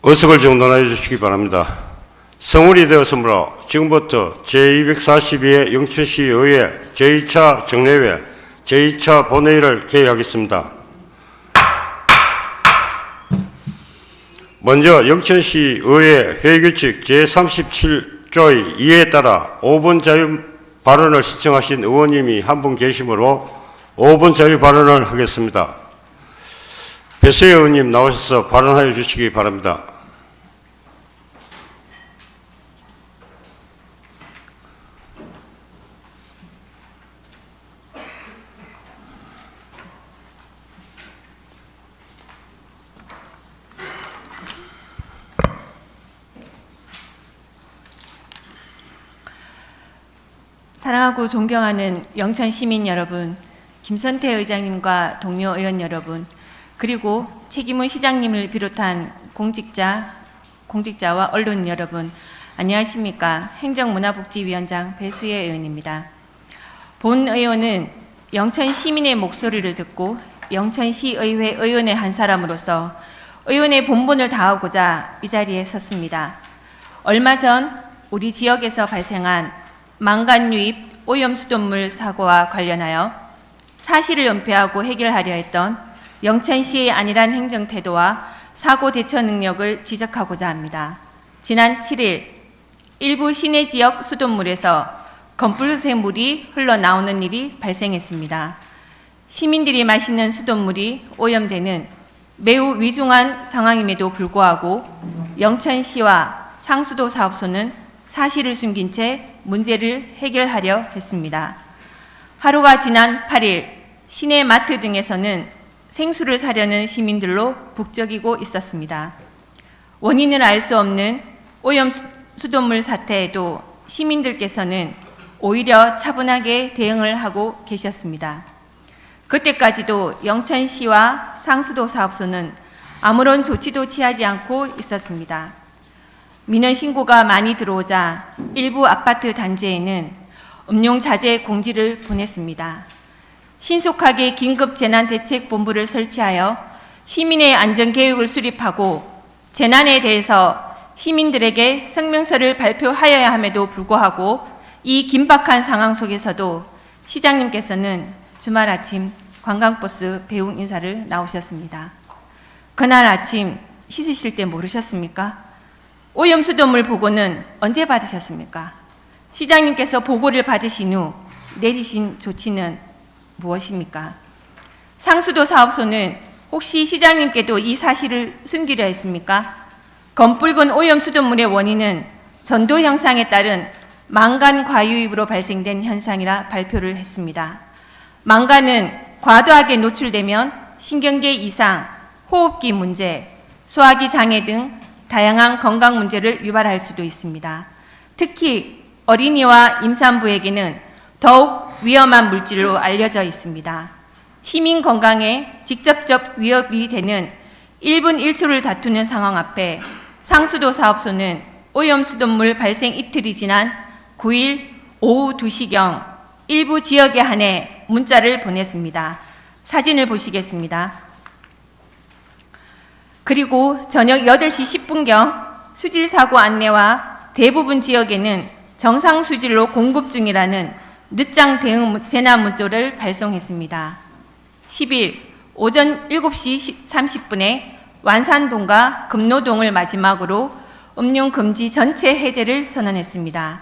의석을 정돈하여 주시기 바랍니다. 성울이 되었으므로 지금부터 제242회 영천시 의회 제2차 정례회 제2차 본회의를 개의하겠습니다. 먼저 영천시 의회 회의규칙 제37조의 2에 따라 5분 자유 발언을 신청하신 의원님이 한 분 계시므로 5분 자유 발언을 하겠습니다. 배수혜 의원님 나오셔서 발언하여 주시기 바랍니다. 사랑하고 존경하는 영천 시민 여러분, 김선태 의장님과 동료 의원 여러분, 그리고 책임훈 시장님을 비롯한 공직자와 언론 여러분, 안녕하십니까? 행정문화복지위원장 배수혜 의원입니다. 본 의원은 영천 시민의 목소리를 듣고 영천시의회 의원의 한 사람으로서 의원의 본분을 다하고자 이 자리에 섰습니다. 얼마 전 우리 지역에서 발생한 망간 유입 오염수돗물 사고와 관련하여 사실을 은폐하고 해결하려 했던 영천시의 안일한 행정태도와 사고 대처 능력을 지적하고자 합니다. 지난 7일 일부 시내 지역 수돗물에서 검붉은색 물이 흘러나오는 일이 발생했습니다. 시민들이 마시는 수돗물이 오염되는 매우 위중한 상황임에도 불구하고 영천시와 상수도 사업소는 사실을 숨긴 채 문제를 해결하려 했습니다. 하루가 지난 8일 시내 마트 등에서는 생수를 사려는 시민들로 북적이고 있었습니다. 원인을 알 수 없는 오염 수돗물 사태에도 시민들께서는 오히려 차분하게 대응을 하고 계셨습니다. 그때까지도 영천시와 상수도 사업소는 아무런 조치도 취하지 않고 있었습니다. 민원 신고가 많이 들어오자 일부 아파트 단지에는 음용 자제 공지를 보냈습니다. 신속하게 긴급재난대책본부를 설치하여 시민의 안전계획을 수립하고 재난에 대해서 시민들에게 성명서를 발표하여야 함에도 불구하고 이 긴박한 상황 속에서도 시장님께서는 주말 아침 관광버스 배웅 인사를 나오셨습니다. 그날 아침 씻으실 때 모르셨습니까? 오염수돗물 보고는 언제 받으셨습니까? 시장님께서 보고를 받으신 후 내리신 조치는 무엇입니까? 상수도 사업소는 혹시 시장님께도 이 사실을 숨기려 했습니까? 검붉은 오염수돗물의 원인은 전도 현상에 따른 망간 과유입으로 발생된 현상이라 발표를 했습니다. 망간은 과도하게 노출되면 신경계 이상, 호흡기 문제, 소화기 장애 등 다양한 건강 문제를 유발할 수도 있습니다. 특히 어린이와 임산부에게는 더욱 위험한 물질로 알려져 있습니다. 시민 건강에 직접적 위협이 되는 1분 1초를 다투는 상황 앞에 상수도 사업소는 오염수돗물 발생 이틀이 지난 9일 오후 2시경 일부 지역에 한해 문자를 보냈습니다. 사진을 보시겠습니다. 그리고 저녁 8시 10분경 수질사고 안내와 대부분 지역에는 정상 수질로 공급 중이라는 늦장 대응 재난 문조를 발송했습니다. 10일 오전 7시 30분에 완산동과 금노동을 마지막으로 음용 금지 전체 해제를 선언했습니다.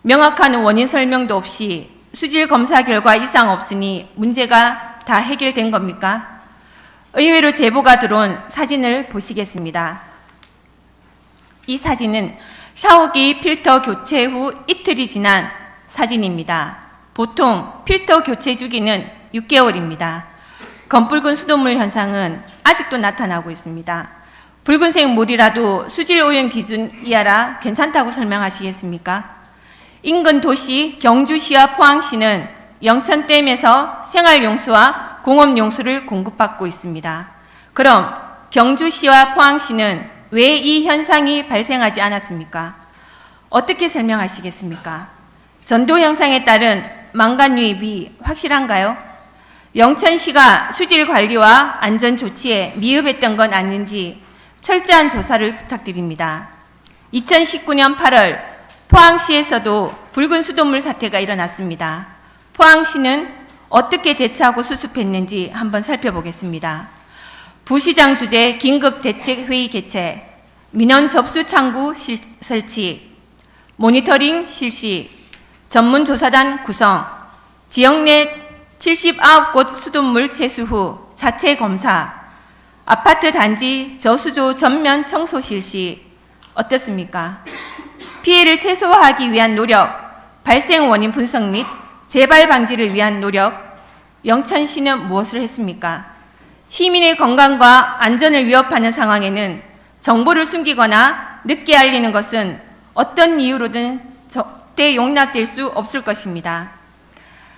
명확한 원인 설명도 없이 수질 검사 결과 이상 없으니 문제가 다 해결된 겁니까? 의외로 제보가 들어온 사진을 보시겠습니다. 이 사진은 샤워기 필터 교체 후 이틀이 지난 사진입니다. 보통 필터 교체 주기는 6개월입니다. 검붉은 수돗물 현상은 아직도 나타나고 있습니다. 붉은색 물이라도 수질 오염 기준 이하라 괜찮다고 설명하시겠습니까? 인근 도시 경주시와 포항시는 영천댐에서 생활용수와 공업용수를 공급받고 있습니다. 그럼 경주시와 포항시는 왜 이 현상이 발생하지 않았습니까? 어떻게 설명하시겠습니까? 전도 현상에 따른 망간 유입이 확실한가요? 영천시가 수질 관리와 안전 조치에 미흡했던 건 아닌지 철저한 조사를 부탁드립니다. 2019년 8월 포항시에서도 붉은 수돗물 사태가 일어났습니다. 포항시는 어떻게 대처하고 수습했는지 한번 살펴보겠습니다. 부시장 주재 긴급대책회의 개최, 민원 접수 창구 설치, 모니터링 실시, 전문조사단 구성, 지역 내 79곳 수돗물 채수 후 자체 검사, 아파트 단지 저수조 전면 청소 실시, 어떻습니까? 피해를 최소화하기 위한 노력, 발생 원인 분석 및 재발 방지를 위한 노력, 영천시는 무엇을 했습니까? 시민의 건강과 안전을 위협하는 상황에는 정보를 숨기거나 늦게 알리는 것은 어떤 이유로든 절대 용납될 수 없을 것입니다.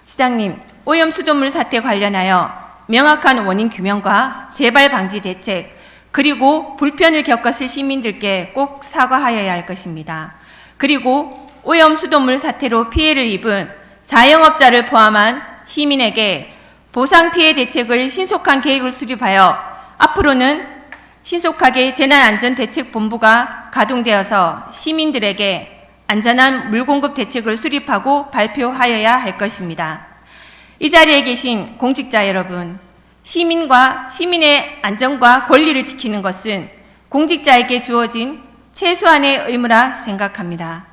시장님, 오염 수돗물 사태 관련하여 명확한 원인 규명과 재발 방지 대책, 그리고 불편을 겪었을 시민들께 꼭 사과하여야 할 것입니다. 그리고 오염 수돗물 사태로 피해를 입은 자영업자를 포함한 시민에게 보상 피해 대책을 신속한 계획을 수립하여 앞으로는 신속하게 재난안전대책본부가 가동되어서 시민들에게 안전한 물공급 대책을 수립하고 발표하여야 할 것입니다. 이 자리에 계신 공직자 여러분, 시민의 안전과 권리를 지키는 것은 공직자에게 주어진 최소한의 의무라 생각합니다.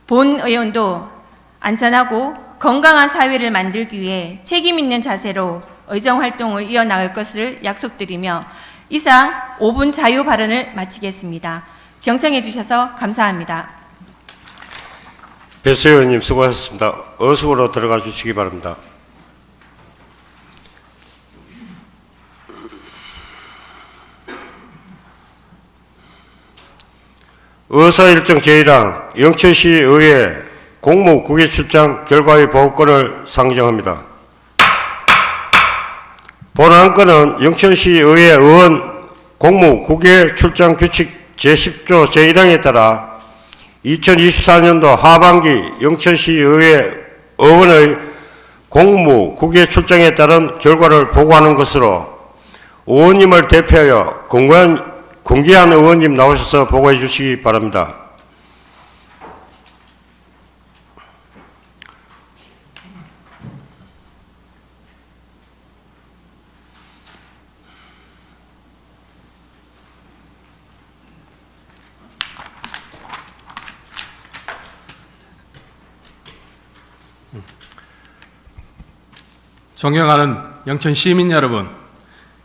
본 의원도 안전하고 건강한 사회를 만들기 위해 책임 있는 자세로 의정활동을 이어나갈 것을 약속드리며 이상 5분 자유 발언을 마치겠습니다. 경청해 주셔서 감사합니다. 배수 의원님 수고하셨습니다. 어숙으로 들어가 주시기 바랍니다. 의사일정 제1항 영천시의회 공무 국외 출장 결과의 보고권을 상정합니다. 본 안건은 영천시의회 의원 공무 국외 출장 규칙 제10조 제1항에 따라 2024년도 하반기 영천시의회 의원의 공무 국외 출장에 따른 결과를 보고하는 것으로 의원님을 대표하여 공기한 의원님 나오셔서 보고해 주시기 바랍니다. 존경하는 영천 시민 여러분,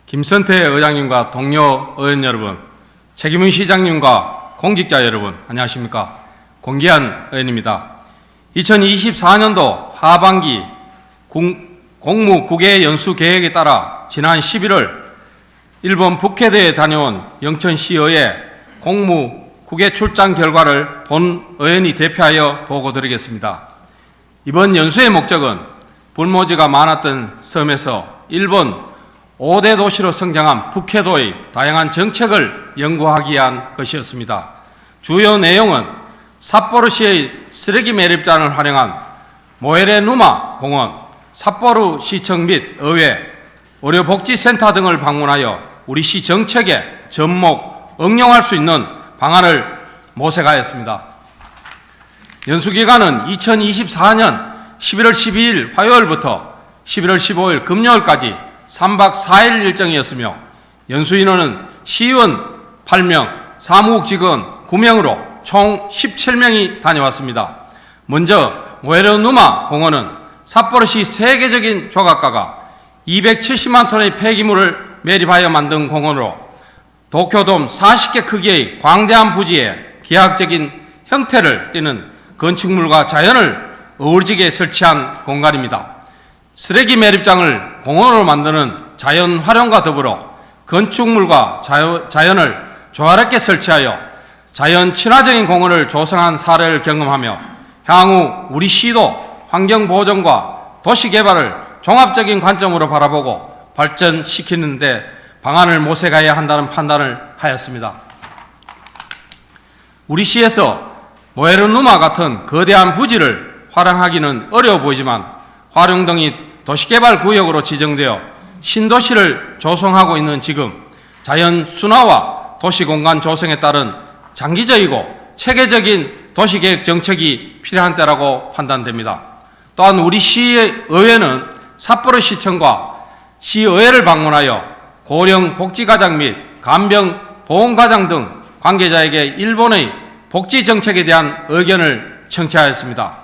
김선태 의장님과 동료 의원 여러분, 최기문 시장님과 공직자 여러분, 안녕하십니까? 공기한 의원입니다. 2024년도 하반기 공무 국외 연수 계획에 따라 지난 11월 일본 북해대에 다녀온 영천시의회 공무 국외 출장 결과를 본 의원이 대표하여 보고드리겠습니다. 이번 연수의 목적은 불모지가 많았던 섬에서 일본 5대 도시로 성장한 북해도의 다양한 정책을 연구하기 위한 것이었습니다. 주요 내용은 삿포로시의 쓰레기 매립장을 활용한 모에레누마 공원, 삿포로시청 및 의회, 의료복지센터 등을 방문하여 우리 시 정책에 접목, 응용할 수 있는 방안을 모색하였습니다. 연수기간은 2024년 11월 12일 화요일부터 11월 15일 금요일까지 3박 4일 일정이었으며 연수인원은 시의원 8명, 사무국 직원 9명으로 총 17명이 다녀왔습니다. 먼저 모에르누마 공원은 삿포로시 세계적인 조각가가 270만 톤의 폐기물을 매립하여 만든 공원으로 도쿄돔 40개 크기의 광대한 부지에 비약적인 형태를 띠는 건축물과 자연을 어우러지게 설치한 공간입니다. 쓰레기 매립장을 공원으로 만드는 자연 활용과 더불어 건축물과 자연을 조화롭게 설치하여 자연 친화적인 공원을 조성한 사례를 경험하며 향후 우리 시도 환경보존과 도시개발을 종합적인 관점으로 바라보고 발전시키는 데 방안을 모색해야 한다는 판단을 하였습니다. 우리 시에서 모에르누마 같은 거대한 부지를 활용하기는 어려워 보이지만 화룡동이 도시개발 구역으로 지정되어 신도시를 조성하고 있는 지금 자연 순화와 도시공간 조성에 따른 장기적이고 체계적인 도시계획 정책이 필요한 때라고 판단됩니다. 또한 우리 시의회는 삿포로시청과 시의회를 방문하여 고령 복지가장 및 간병 보험가장 등 관계자에게 일본의 복지 정책에 대한 의견을 청취하였습니다.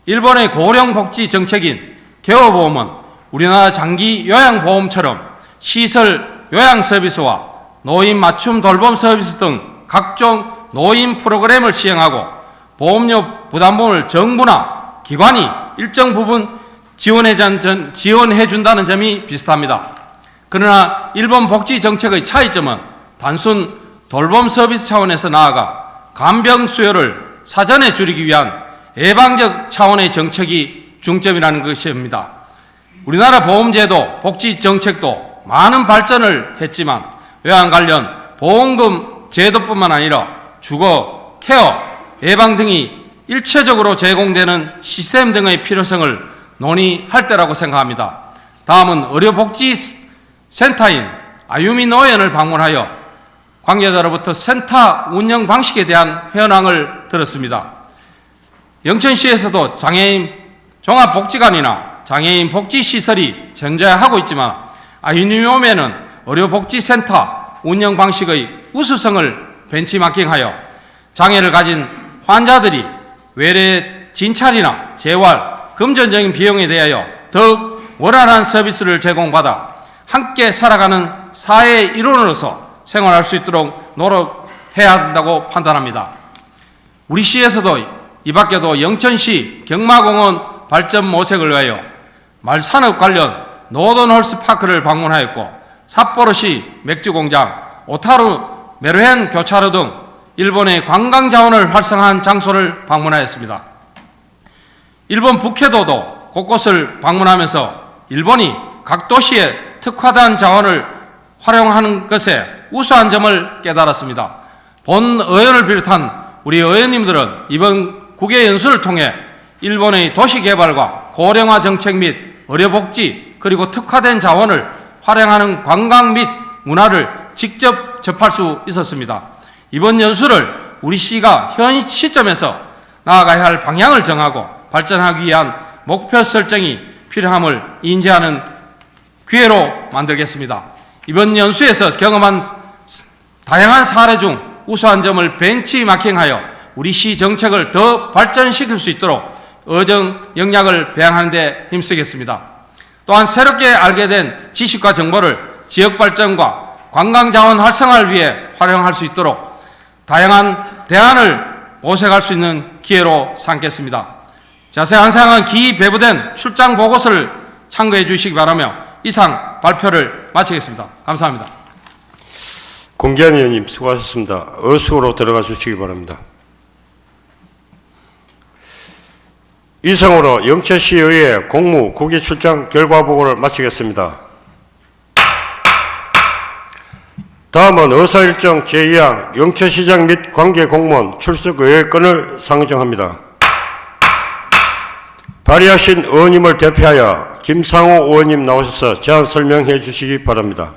일본의 고령 복지 정책인 개호보험은 우리나라 장기 요양보험처럼 시설 요양 서비스와 노인 맞춤 돌봄 서비스 등 각종 노인 프로그램을 시행하고 보험료 부담금을 정부나 기관이 일정 부분 지원해 준다는 점이 비슷합니다. 그러나 일본 복지 정책의 차이점은 단순 돌봄 서비스 차원에서 나아가 간병 수요를 사전에 줄이기 위한 예방적 차원의 정책이 중점이라는 것입니다. 우리나라 보험제도, 복지 정책도 많은 발전을 했지만 요양 관련 보험금 제도뿐만 아니라 주거, 케어, 예방 등이 일체적으로 제공되는 시스템 등의 필요성을 논의할 때라고 생각합니다. 다음은 의료복지센터인 아유미 노원을 방문하여 관계자로부터 센터 운영 방식에 대한 현황을 들었습니다. 영천시에서도 장애인 종합복지관이나 장애인 복지시설이 존재하고 있지만 아유니홈에는 의료복지센터 운영 방식의 우수성을 벤치마킹하여 장애를 가진 환자들이 외래 진찰이나 재활, 금전적인 비용에 대하여 더욱 원활한 서비스를 제공받아 함께 살아가는 사회의 일원으로서 생활할 수 있도록 노력해야 한다고 판단합니다. 우리 시에서도 이 밖에도 영천시 경마공원 발전 모색을 위하여 말산업 관련 노던홀스파크를 방문하였고 삿포로시 맥주공장, 오타루 메르헨 교차로 등 일본의 관광자원을 활성화한 장소를 방문하였습니다. 일본 북해도도 곳곳을 방문하면서 일본이 각 도시에 특화된 자원을 활용하는 것에 우수한 점을 깨달았습니다. 본 의원을 비롯한 우리 의원님들은 이번 국외 연수를 통해 일본의 도시개발과 고령화 정책 및 의료복지 그리고 특화된 자원을 활용하는 관광 및 문화를 직접 접할 수 있었습니다. 이번 연수를 우리 시가 현 시점에서 나아가야 할 방향을 정하고 발전하기 위한 목표 설정이 필요함을 인지하는 기회로 만들겠습니다. 이번 연수에서 경험한 다양한 사례 중 우수한 점을 벤치마킹하여 우리 시 정책을 더 발전시킬 수 있도록 어정 역량을 배양하는 데 힘쓰겠습니다. 또한 새롭게 알게 된 지식과 정보를 지역 발전과 관광자원 활성화를 위해 활용할 수 있도록 다양한 대안을 모색할 수 있는 기회로 삼겠습니다. 자세한 사항은 기배부된 출장 보고서를 참고해 주시기 바라며 이상 발표를 마치겠습니다. 감사합니다. 공기한 의원님 수고하셨습니다. 어수로 들어가 주시기 바랍니다. 이상으로 영천시의회 공무 국외 출장 결과 보고를 마치겠습니다. 다음은 의사일정 제2항 영천시장 및 관계공무원 출석 의회권을 상정합니다. 발의하신 의원님을 대표하여 김상호 의원님 나오셔서 제안 설명해 주시기 바랍니다.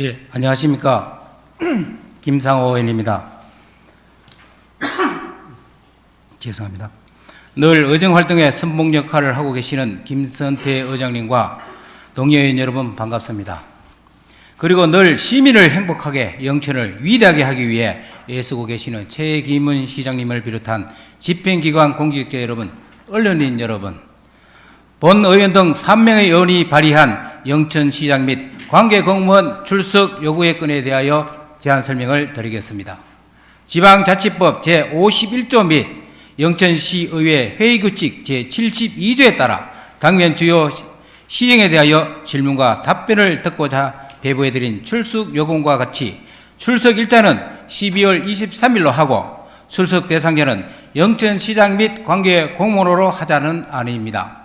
예, 안녕하십니까. 김상호 의원입니다. 죄송합니다. 늘 의정활동에 선봉 역할을 하고 계시는 김선태 의장님과 동료의원 여러분 반갑습니다. 그리고 늘 시민을 행복하게 영천을 위대하게 하기 위해 애쓰고 계시는 최기문 시장님을 비롯한 집행기관 공직자 여러분, 언론인 여러분, 본 의원 등 3명의 의원이 발의한 영천시장 및 관계공무원 출석 요구의 건에 대하여 제안 설명을 드리겠습니다. 지방자치법 제51조 및 영천시의회 회의규칙 제72조에 따라 당면 주요 시행에 대하여 질문과 답변을 듣고자 배부해드린 출석 요금과 같이 출석 일자는 12월 23일로 하고 출석 대상자는 영천시장 및 관계공무원으로 하자는 안입니다.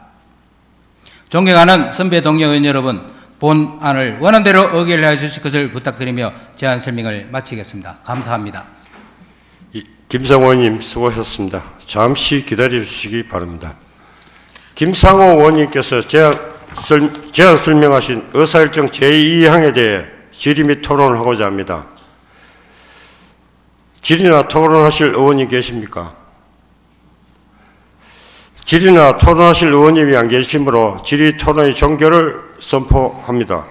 존경하는 선배 동료 의원 여러분, 본안을 원안대로 의결해 주실 것을 부탁드리며 제안 설명을 마치겠습니다. 감사합니다. 김상호 의원님 수고하셨습니다. 잠시 기다려 주시기 바랍니다. 김상호 의원님께서 제안 설명하신 의사일정 제2항에 대해 질의 및 토론을 하고자 합니다. 질의나 토론하실 의원님 계십니까? 질의나 토론하실 의원님이 안 계시므로 질의 토론의 종결을 선포합니다.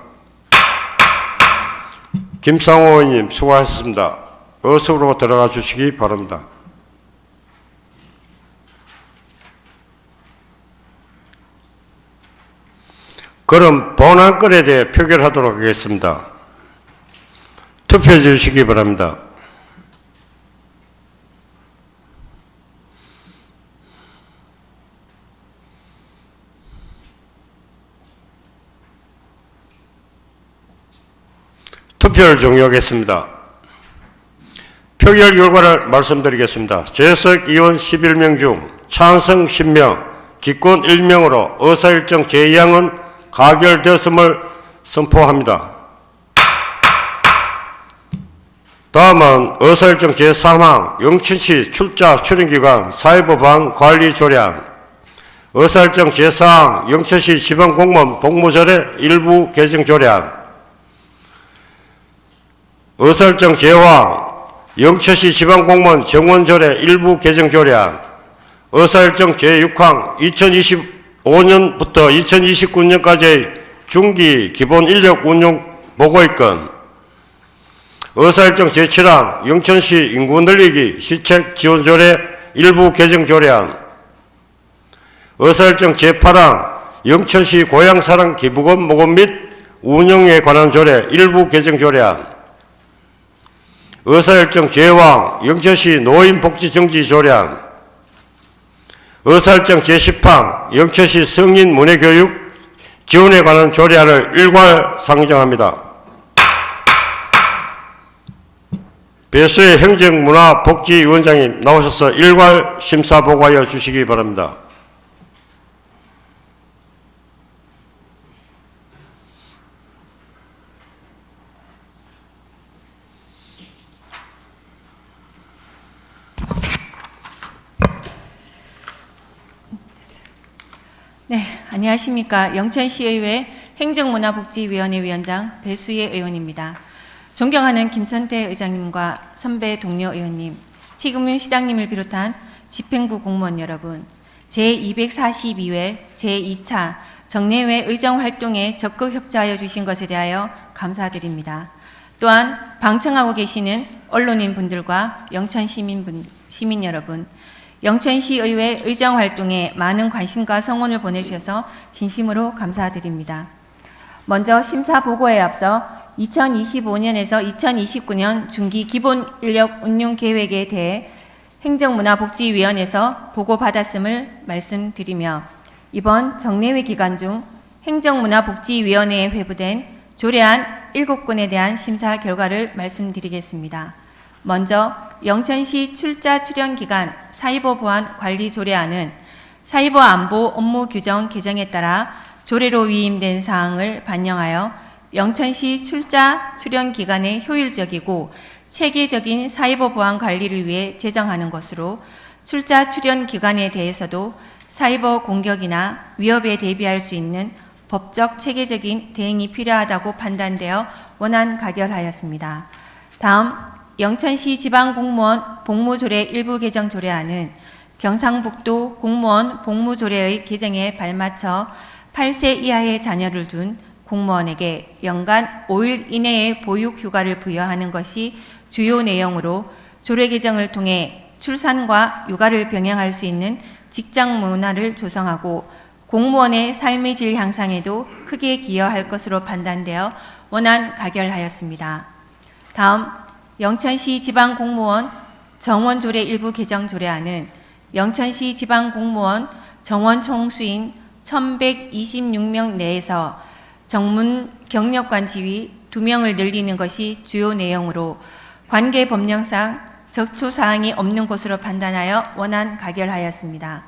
김상호 의원님 수고하셨습니다. 의석으로 들어가 주시기 바랍니다. 그럼 본안건에 대해 표결하도록 하겠습니다. 투표해 주시기 바랍니다. 투표를 종료하겠습니다. 표결 결과를 말씀드리겠습니다. 재석 의원 11명 중 찬성 10명, 기권 1명으로 의사일정 제2항은 가결되었음을 선포합니다. 다음은 의사일정 제3항 영천시 출자 출입기관 사회부 방 관리 조례안, 의사일정 제4항 영천시 지방공무원 복무조례 일부 개정 조례안, 의사일정 제5항 영천시 지방공무원 정원조례 일부 개정 조례안, 의사일정 제6항 2025년부터 2029년까지의 중기 기본 인력 운용 보고의건, 의사일정 제7항 영천시 인구 늘리기 시책 지원조례 일부 개정 조례안, 의사일정 제8항 영천시 고향사랑 기부금 모금 및 운영에 관한 조례 일부 개정 조례안, 의사일정 제5항 영천시 노인복지정지 조례안, 의사일정 제10항 영천시 성인 문해교육 지원에 관한 조례안을 일괄 상정합니다. 배수의 행정문화복지위원장님 나오셔서 일괄 심사 보고하여 주시기 바랍니다. 네, 안녕하십니까. 영천시의회 행정문화복지위원회 위원장 배수예 의원입니다. 존경하는 김선태 의장님과 선배 동료 의원님, 최금윤 시장님을 비롯한 집행부 공무원 여러분, 제242회 제2차 정례회 의정 활동에 적극 협조하여 주신 것에 대하여 감사드립니다. 또한 방청하고 계시는 언론인 분들과 영천 시민 여러분, 영천시의회 의정 활동에 많은 관심과 성원을 보내주셔서 진심으로 감사드립니다. 먼저 심사 보고에 앞서 2025년에서 2029년 중기 기본 인력 운용 계획에 대해 행정문화복지위원회에서 보고받았음을 말씀드리며 이번 정례회 기간 중 행정문화복지위원회에 회부된 조례안 7건에 대한 심사 결과를 말씀드리겠습니다. 먼저 영천시 출자 출연 기간 사이버 보안 관리 조례안은 사이버 안보 업무 규정 개정에 따라 조례로 위임된 사항을 반영하여 영천시 출자 출연 기간의 효율적이고 체계적인 사이버 보안 관리를 위해 제정하는 것으로 출자 출연 기간에 대해서도 사이버 공격이나 위협에 대비할 수 있는 법적 체계적인 대응이 필요하다고 판단되어 원안 가결하였습니다. 다음 영천시 지방공무원 복무조례 일부 개정 조례안은 경상북도 공무원 복무조례의 개정에 발맞춰 8세 이하의 자녀를 둔 공무원에게 연간 5일 이내의 보육휴가를 부여하는 것이 주요 내용으로 조례 개정을 통해 출산과 육아를 병행할 수 있는 직장 문화를 조성하고 공무원의 삶의 질 향상에도 크게 기여할 것으로 판단되어 원안 가결하였습니다. 다음 영천시 지방공무원 정원조례 일부 개정 조례안은 영천시 지방공무원 정원 총수인 1126명 내에서 정문 경력관 지위 2명을 늘리는 것이 주요 내용으로 관계 법령상 적초사항이 없는 것으로 판단하여 원안 가결하였습니다.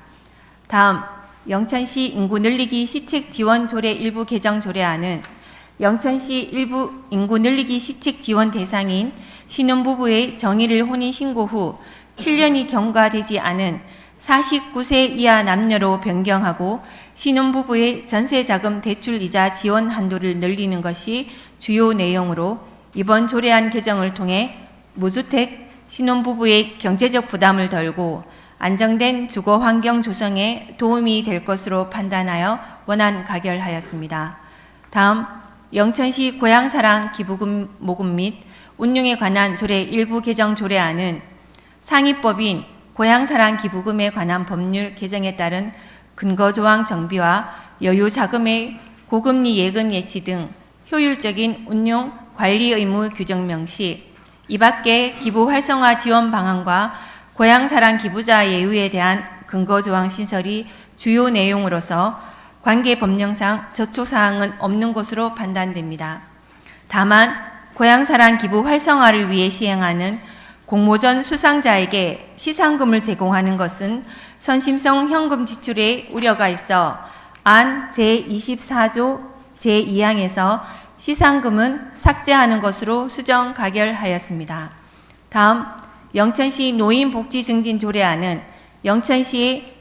다음 영천시 인구 늘리기 시책 지원 조례 일부 개정 조례안은 영천시 일부 인구 늘리기 시책 지원 대상인 신혼부부의 정의를 혼인신고 후 7년이 경과되지 않은 49세 이하 남녀로 변경하고 신혼부부의 전세자금 대출이자 지원 한도를 늘리는 것이 주요 내용으로 이번 조례안 개정을 통해 무주택 신혼부부의 경제적 부담을 덜고 안정된 주거 환경 조성에 도움이 될 것으로 판단하여 원안 가결하였습니다. 다음 영천시 고향사랑 기부금 모금 및 운용에 관한 조례 일부 개정 조례안은 상위법인 고향사랑 기부금에 관한 법률 개정에 따른 근거조항 정비와 여유자금의 고금리 예금 예치 등 효율적인 운용 관리 의무 규정 명시, 이 밖에 기부 활성화 지원 방안과 고향사랑 기부자 예우에 대한 근거조항 신설이 주요 내용으로서 관계 법령상 저촉사항은 없는 것으로 판단됩니다. 다만 고향사랑 기부 활성화를 위해 시행하는 공모전 수상자에게 시상금을 제공하는 것은 선심성 현금 지출에 우려가 있어 안 제24조 제2항에서 시상금은 삭제하는 것으로 수정 가결하였습니다. 다음 영천시 노인복지증진 조례안은 영천시의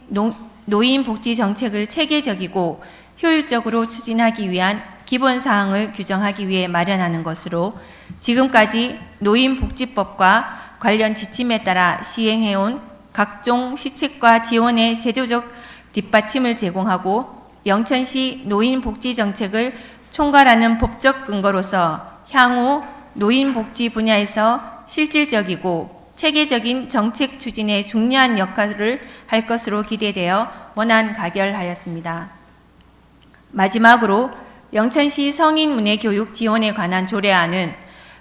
노인복지 정책을 체계적이고 효율적으로 추진하기 위한 기본사항을 규정하기 위해 마련하는 것으로 지금까지 노인복지법과 관련 지침에 따라 시행해온 각종 시책과 지원의 제도적 뒷받침을 제공하고 영천시 노인복지 정책을 총괄하는 법적 근거로서 향후 노인복지 분야에서 실질적이고 체계적인 정책 추진에 중요한 역할을 할 것으로 기대되어 원안 가결하였습니다. 마지막으로 영천시 성인문예교육 지원에 관한 조례안은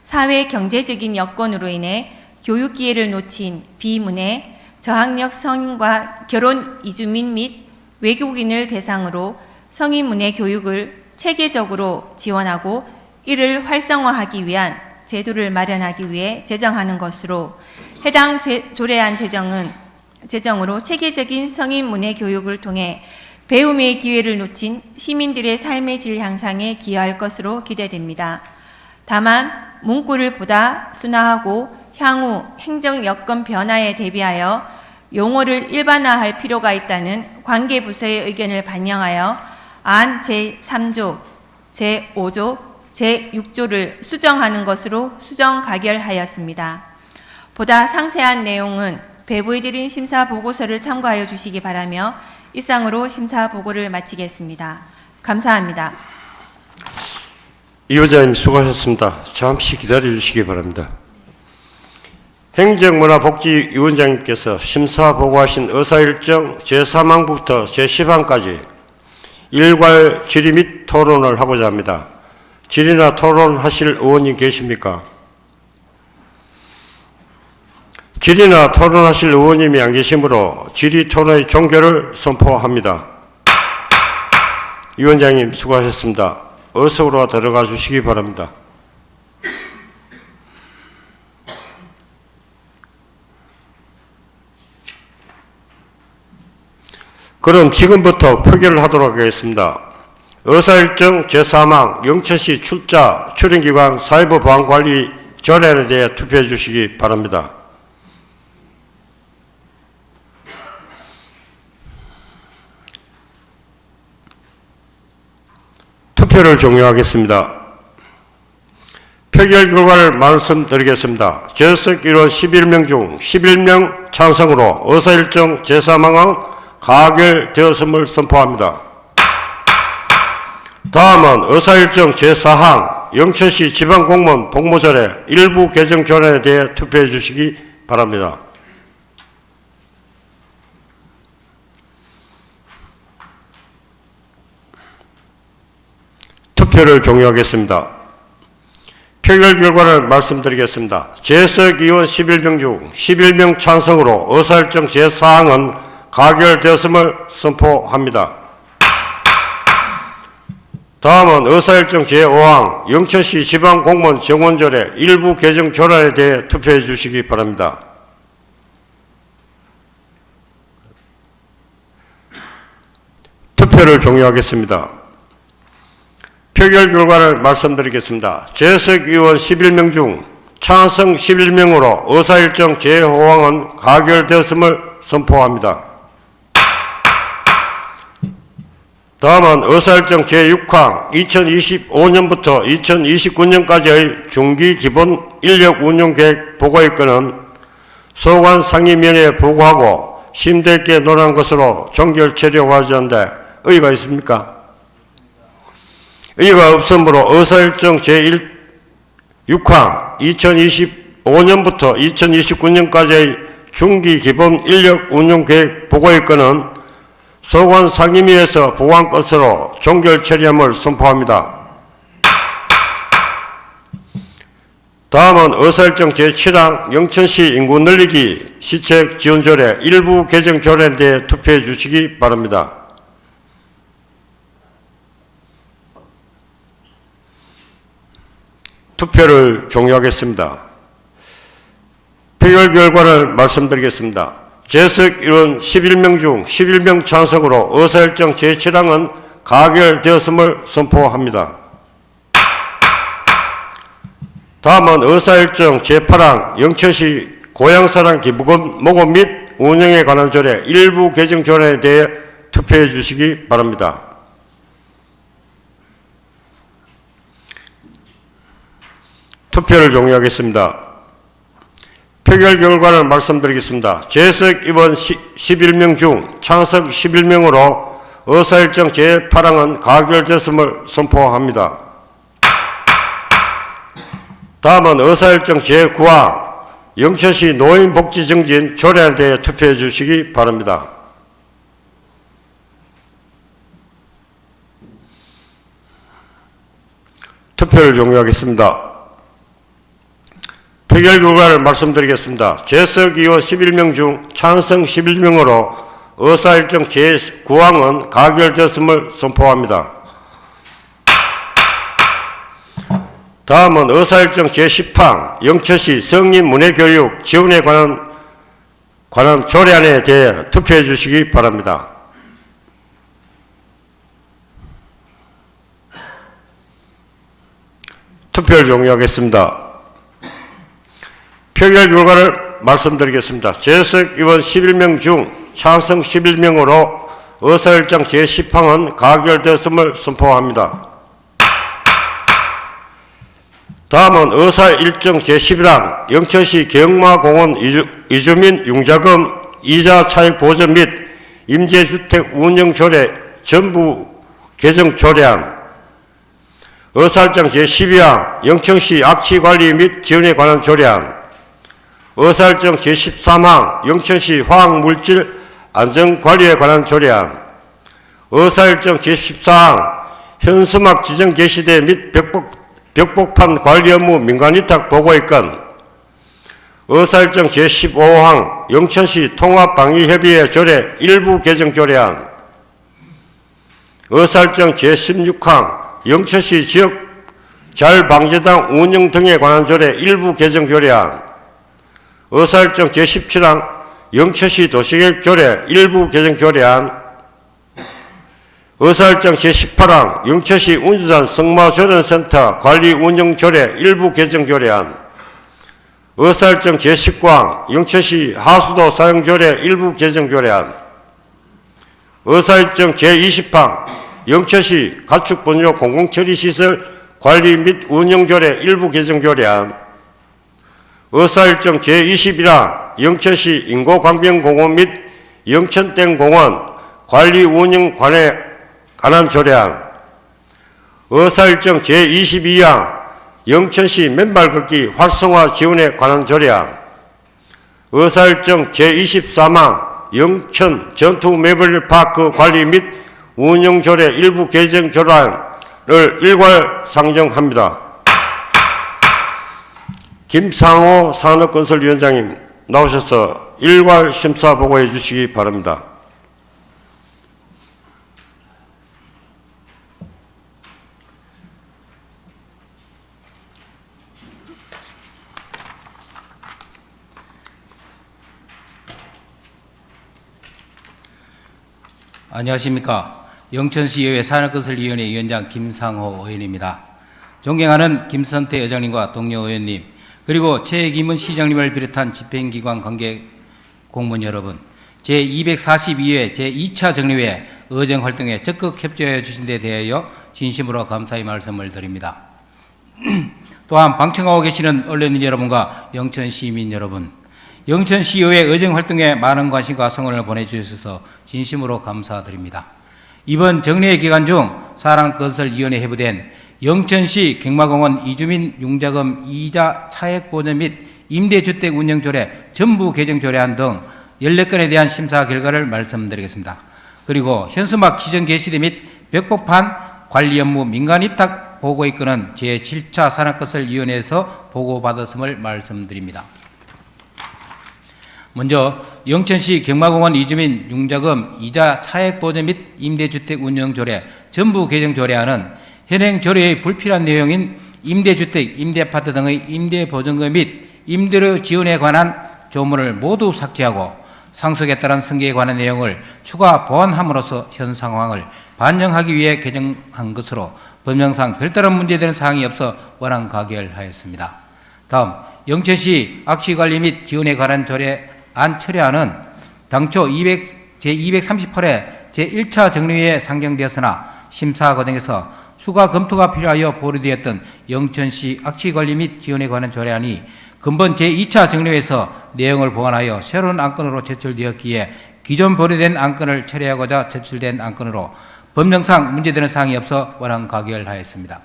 사회 경제적인 여건으로 인해 교육 기회를 놓친 비문예, 저학력 성인과 결혼 이주민 및 외국인을 대상으로 성인문예 교육을 체계적으로 지원하고 이를 활성화하기 위한 제도를 마련하기 위해 제정하는 것으로 해당 조례안 제정으로 체계적인 성인문예 교육을 통해 배움의 기회를 놓친 시민들의 삶의 질 향상에 기여할 것으로 기대됩니다. 다만 문구를 보다 순화하고 향후 행정 여건 변화에 대비하여 용어를 일반화할 필요가 있다는 관계부서의 의견을 반영하여 안 제3조, 제5조, 제6조를 수정하는 것으로 수정 가결하였습니다. 보다 상세한 내용은 배부해드린 심사보고서를 참고하여 주시기 바라며 이상으로 심사보고를 마치겠습니다. 감사합니다. 이 의원님 수고하셨습니다. 잠시 기다려 주시기 바랍니다. 행정문화복지위원장님께서 심사보고하신 의사일정 제3항부터 제10항까지 일괄 질의 및 토론을 하고자 합니다. 질의나 토론하실 의원님 계십니까? 질의나 토론하실 의원님이 안 계시므로 질의 토론의 종결을 선포합니다. 위원장님 수고하셨습니다. 의석으로 들어가 주시기 바랍니다. 그럼 지금부터 표결을 하도록 하겠습니다. 의사일정 제3항 영천시 출자 출입기관 사회부 보안관리 조례안에 대해 투표해 주시기 바랍니다. 투표를 종료하겠습니다. 표결 결과를 말씀드리겠습니다. 재석 의원 11명 중 11명 찬성으로 의사일정 제3항은 가결되었음을 선포합니다. 다음은 의사일정 제4항 영천시 지방공무원 복무조례 일부 개정 조례에 대해 투표해 주시기 바랍니다. 투표를 종료하겠습니다. 표결 결과를 말씀드리겠습니다. 재석 의원 11명 중 11명 찬성으로 의사일정 제4항은 가결되었음을 선포합니다. 다음은 의사일정 제5항 영천시 지방공무원 정원조례 일부 개정 조례에 대해 투표해 주시기 바랍니다. 투표를 종료하겠습니다. 표결 결과를 말씀드리겠습니다. 재석 의원 11명 중 찬성 11명으로 의사일정 재호황은 가결되었음을 선포합니다. 다음은 의사일정 제6항 2025년부터 2029년까지의 중기 기본 인력 운용 계획 보고의 건은 소관 상임위원회에 보고하고 심도 있게 논한 것으로 종결 처리하고 하는데 의의가 있습니까? 의의가 없으므로 의사일정 제6항 2025년부터 2029년까지의 중기 기본 인력 운용 계획 보고의 건은 소관 상임위에서 보고한 것으로 종결 처리함을 선포합니다. 다음은 의사일정 제7항 영천시 인구 늘리기 시책 지원 조례 일부 개정 조례에 대해 투표해 주시기 바랍니다. 투표를 종료하겠습니다. 표결 결과를 말씀드리겠습니다. 재석 의원 11명 중 11명 찬성으로 의사일정 제7항은 가결되었음을 선포합니다. 다음은 의사일정 제8항 영천시 고향사랑 기부금 모금 및 운영에 관한 조례 일부 개정 조례에 대해 투표해 주시기 바랍니다. 투표를 종료하겠습니다. 표결 결과를 말씀드리겠습니다. 재석 의원 11명 중 찬성 11명으로 의사일정 제8항은 가결됐음을 선포합니다. 다음은 의사일정 제9항 영천시 노인복지증진 조례에 대해 투표해 주시기 바랍니다. 투표를 종료하겠습니다. 표결 결과를 말씀드리겠습니다. 재석 의원 11명 중 찬성 11명으로 의사일정 제9항은 가결됐음을 선포합니다. 다음은 의사일정 제10항 영천시 성인문예교육 지원에 관한 조례안에 대해 투표해 주시기 바랍니다. 투표를 종료하겠습니다. 표결 결과를 말씀드리겠습니다. 재석 의원 11명 중 찬성 11명으로 의사일정 제10항은 가결됐음을 선포합니다. 다음은 의사일정 제11항 영천시 경마공원 이주민 융자금 이자 차익 보전 및 임대주택 운영조례 전부 개정 조례안 의사일정 제12항 영천시 악취관리 및 지원에 관한 조례안 의사일정 제13항 영천시 화학물질 안전관리에 관한 조례안 의사일정 제14항 현수막 지정 개시대 및 벽복판 관리 업무 민간위탁 보고의 건 의사일정 제15항 영천시 통합방위협의회 조례 일부 개정 조례안 의사일정 제16항 영천시 지역 자율방재단 운영 등에 관한 조례 일부 개정 조례안 의사일정 제17항 영천시 도시계획 조례 일부 개정 조례안 의사일정 제18항 영천시 운주산 성마조련센터 관리 운영 조례 일부 개정 조례안 의사일정 제19항 영천시 하수도 사용 조례 일부 개정 조례안 의사일정 제20항 영천시 가축분뇨 공공처리시설 관리 및 운영 조례 일부 개정 조례안 의사일정 제21항 영천시 인고광변공원 및 영천땡공원 관리 운영 관한 조례안 의사일정 제22항 영천시 맨발 걷기 활성화 지원에 관한 조례안 의사일정 제23항 영천 전투 매블리파크 관리 및 운영 조례 일부 개정 조례안을 일괄 상정합니다. 김상호 산업건설위원장님 나오셔서 일괄 심사 보고해 주시기 바랍니다. 안녕하십니까. 영천시의회 산업건설위원회 위원장 김상호 의원입니다. 존경하는 김선태 의장님과 동료 의원님, 그리고 최기문 시장님을 비롯한 집행기관 관계 공무원 여러분, 제242회 제2차 정례회 의정활동에 적극 협조해 주신 데 대하여 진심으로 감사의 말씀을 드립니다. 또한 방청하고 계시는 언론인 여러분과 영천시민 여러분, 영천시의회 의정활동에 많은 관심과 성원을 보내주셔서 진심으로 감사드립니다. 이번 정례 기간 중 사랑건설위원회 회부된 영천시 갱마공원 이주민 융자금 이자 차액보전 및 임대주택 운영조례 전부 개정 조례안 등 14건에 대한 심사 결과를 말씀드리겠습니다. 그리고 현수막 지정 개시대 및 벽보판 관리 업무 민간위탁 보고의 건은 제7차 산업건설위원회에서 보고받았음을 말씀드립니다. 먼저 영천시 경마공원 이주민 융자금 이자 차액보전 및 임대주택 운영조례 전부 개정 조례안은 현행 조례의 불필요한 내용인 임대주택, 임대아파트 등의 임대보증금 및 임대료 지원에 관한 조문을 모두 삭제하고 상속에 따른 승계에 관한 내용을 추가 보완함으로써 현 상황을 반영하기 위해 개정한 것으로 법령상 별다른 문제되는 사항이 없어 원안 가결하였습니다. 다음, 영천시 악취관리 및 지원에 관한 조례안 철회안은 당초 제238회 제1차 정례회에 상정되었으나 심사 과정에서 추가 검토가 필요하여 보류되었던 영천시 악취관리 및 지원에 관한 조례안이 근본 제2차 정례회에서 내용을 보완하여 새로운 안건으로 제출되었기에 기존 보류된 안건을 철회하고자 제출된 안건으로 법령상 문제되는 사항이 없어 원안 가결하였습니다.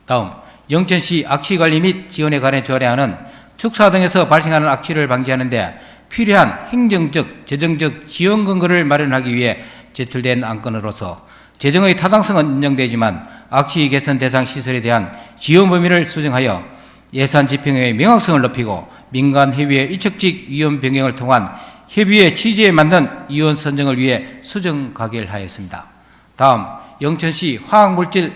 다음, 영천시 악취관리 및 지원에 관한 조례안은 축사 등에서 발생하는 악취를 방지하는 데 필요한 행정적, 재정적 지원 근거를 마련하기 위해 제출된 안건으로서 재정의 타당성은 인정되지만 악취 개선 대상 시설에 대한 지원 범위를 수정하여 예산 집행의 명확성을 높이고 민간 협의회 이측직 위원 변경을 통한 협의회 취지에 맞는 위원 선정을 위해 수정 가결하였습니다. 다음, 영천시 화학물질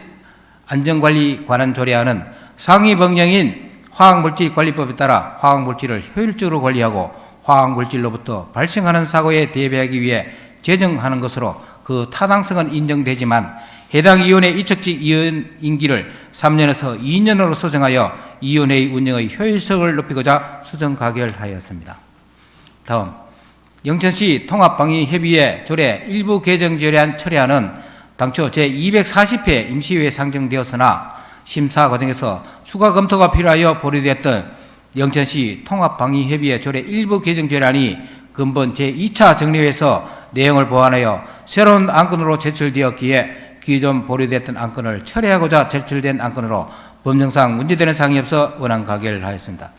안전관리 관한 조례안은 상위 법령인 화학물질관리법에 따라 화학물질을 효율적으로 관리하고 화학물질로부터 발생하는 사고에 대비하기 위해 제정하는 것으로 그 타당성은 인정되지만 해당 위원회 이측직 위원 임기를 3년에서 2년으로 수정하여 위원회의 운영의 효율성을 높이고자 수정 가결하였습니다. 다음, 영천시 통합방위협의회 조례 일부 개정 조례안 철회안은 당초 제240회 임시회에 상정되었으나 심사 과정에서 추가 검토가 필요하여 보류되었던 영천시 통합방위협의회 조례 일부 개정 조례안이 근본 제2차 정례회에서 내용을 보완하여 새로운 안건으로 제출되었기에 기존 보류됐던 안건을 철회하고자 제출된 안건으로 법령상 문제되는 사항이 없어 원안 가결하였습니다.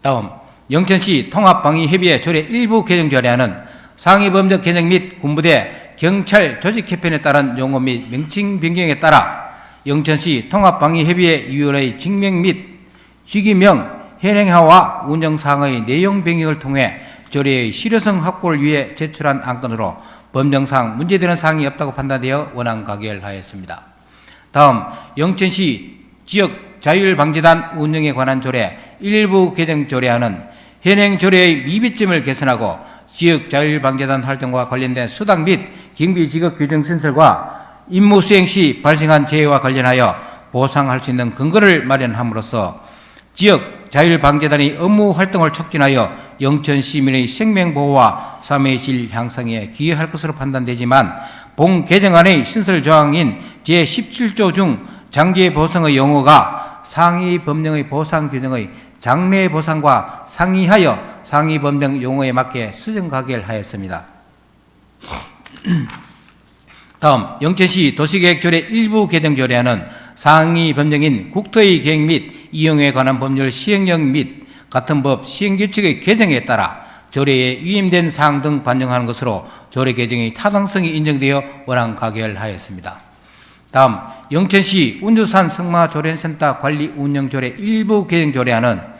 다음, 영천시 통합방위협의회 조례 일부 개정 조례안은 상위법적 개정 및 군부대, 경찰 조직 개편에 따른 용어 및 명칭 변경에 따라 영천시 통합방위협의회 위원회의 직명 및 직위명, 현행화와 운영사항의 내용 변경을 통해 조례의 실효성 확보를 위해 제출한 안건으로 법령상 문제되는 사항이 없다고 판단되어 원안 가결하였습니다. 다음, 영천시 지역자율방재단 운영에 관한 조례 일부 개정 조례안은 현행 조례의 미비점을 개선하고 지역자율방재단 활동과 관련된 수당 및 경비지급 규정 신설과 임무 수행 시 발생한 재해와 관련하여 보상할 수 있는 근거를 마련함으로써 지역자율방재단의 업무 활동을 촉진하여 영천 시민의 생명보호와 삶의 질 향상에 기여할 것으로 판단되지만 본 개정안의 신설조항인 제17조 중 장제보상의 용어가 상위 법령의 보상 규정의 장래보상과 상이하여 상위 법령 용어에 맞게 수정 가결하였습니다. 다음, 영천시 도시계획조례 일부 개정 조례안은 상위 법령인 국토의 계획 및 이용에 관한 법률 시행령 및 같은 법 시행규칙의 개정에 따라 조례에 위임된 사항 등 반영하는 것으로 조례 개정의 타당성이 인정되어 원안 가결하였습니다. 다음, 영천시 운주산 승마조련센터 관리 운영조례 일부 개정 조례안은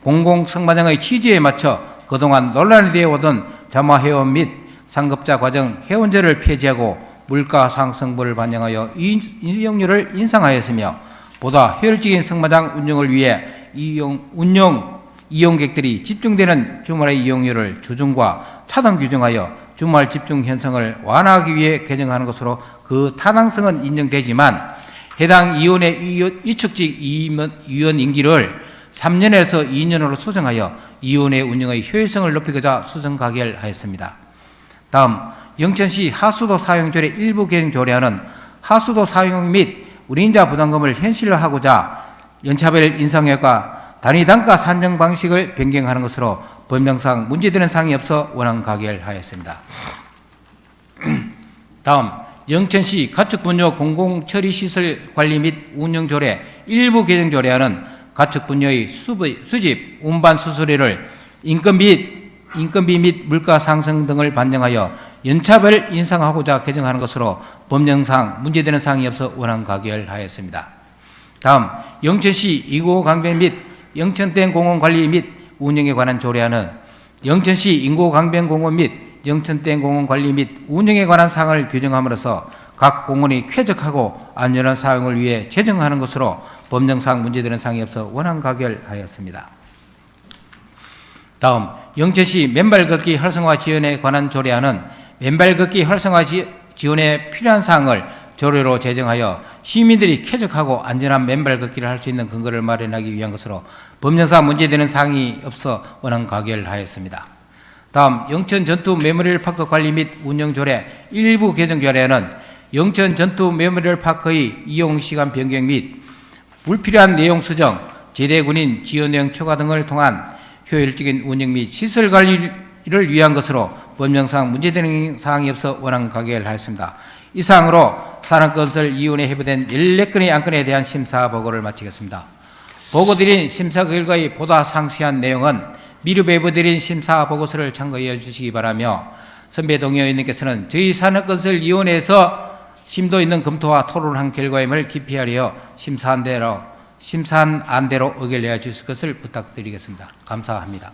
공공승마장의 취지에 맞춰 그동안 논란이 되어 오던 자마회원 및 상급자 과정 회원제를 폐지하고 물가 상승분을 반영하여 이용료를 인상하였으며 보다 효율적인 승마장 운영을 위해 이용객들이 집중되는 주말의 이용료를 주중과 차등 규정하여 주말 집중 현상을 완화하기 위해 개정하는 것으로 그 타당성은 인정되지만 해당 위원회 위촉직 위원 임기를 3년에서 2년으로 수정하여 위원회 운영의 효율성을 높이고자 수정 가결하였습니다. 다음 영천시 하수도 사용조례 일부 개정 조례안은 하수도 사용 및 운임자 부담금을 현실화하고자 연차별 인상액과 단위 단가 산정 방식을 변경하는 것으로 법령상 문제되는 사항이 없어 원안 가결하였습니다. 다음 영천시 가축분뇨 공공처리시설 관리 및 운영조례 일부 개정 조례안은 가축분뇨의 수집, 운반 수수료를 인건비 및 물가 상승 등을 반영하여 연차별 인상하고자 개정하는 것으로 법령상 문제되는 사항이 없어 원안 가결하였습니다. 다음 영천시 2구 강변 및 영천댐 공원 관리 및 운영에 관한 조례안은 영천시 인구 강변 공원 및 영천댐 공원 관리 및 운영에 관한 사항을 규정함으로써 각 공원이 쾌적하고 안전한 사용을 위해 제정하는 것으로 법령상 문제되는 사항이 없어 원안 가결하였습니다. 다음 영천시 맨발 걷기 활성화 지원에 관한 조례안은 맨발 걷기 활성화 지원에 필요한 사항을 조례로 제정하여 시민들이 쾌적하고 안전한 맨발 걷기를 할 수 있는 근거를 마련하기 위한 것으로 법령상 문제되는 사항이 없어 원안 가결하였습니다. 다음 영천 전투 메모리얼 파크 관리 및 운영 조례 일부 개정 조례는 영천 전투 메모리얼 파크의 이용 시간 변경 및 불필요한 내용 수정, 제대 군인 지원령 초과 등을 통한 효율적인 운영 및 시설 관리를 위한 것으로 법령상 문제되는 사항이 없어 원안 가결하였습니다. 이 사항으로 산업건설위원회에 회부된 14건의 안건에 대한 심사 보고를 마치겠습니다. 보고드린 심사 결과의 보다 상세한 내용은 미리 배부드린 심사 보고서를 참고해 주시기 바라며 선배 동료 의원님께서는 저희 산업건설위원회에서 심도 있는 검토와 토론한 결과임을 기피하려 심사한 안대로 의결해 주실 것을 부탁드리겠습니다. 감사합니다.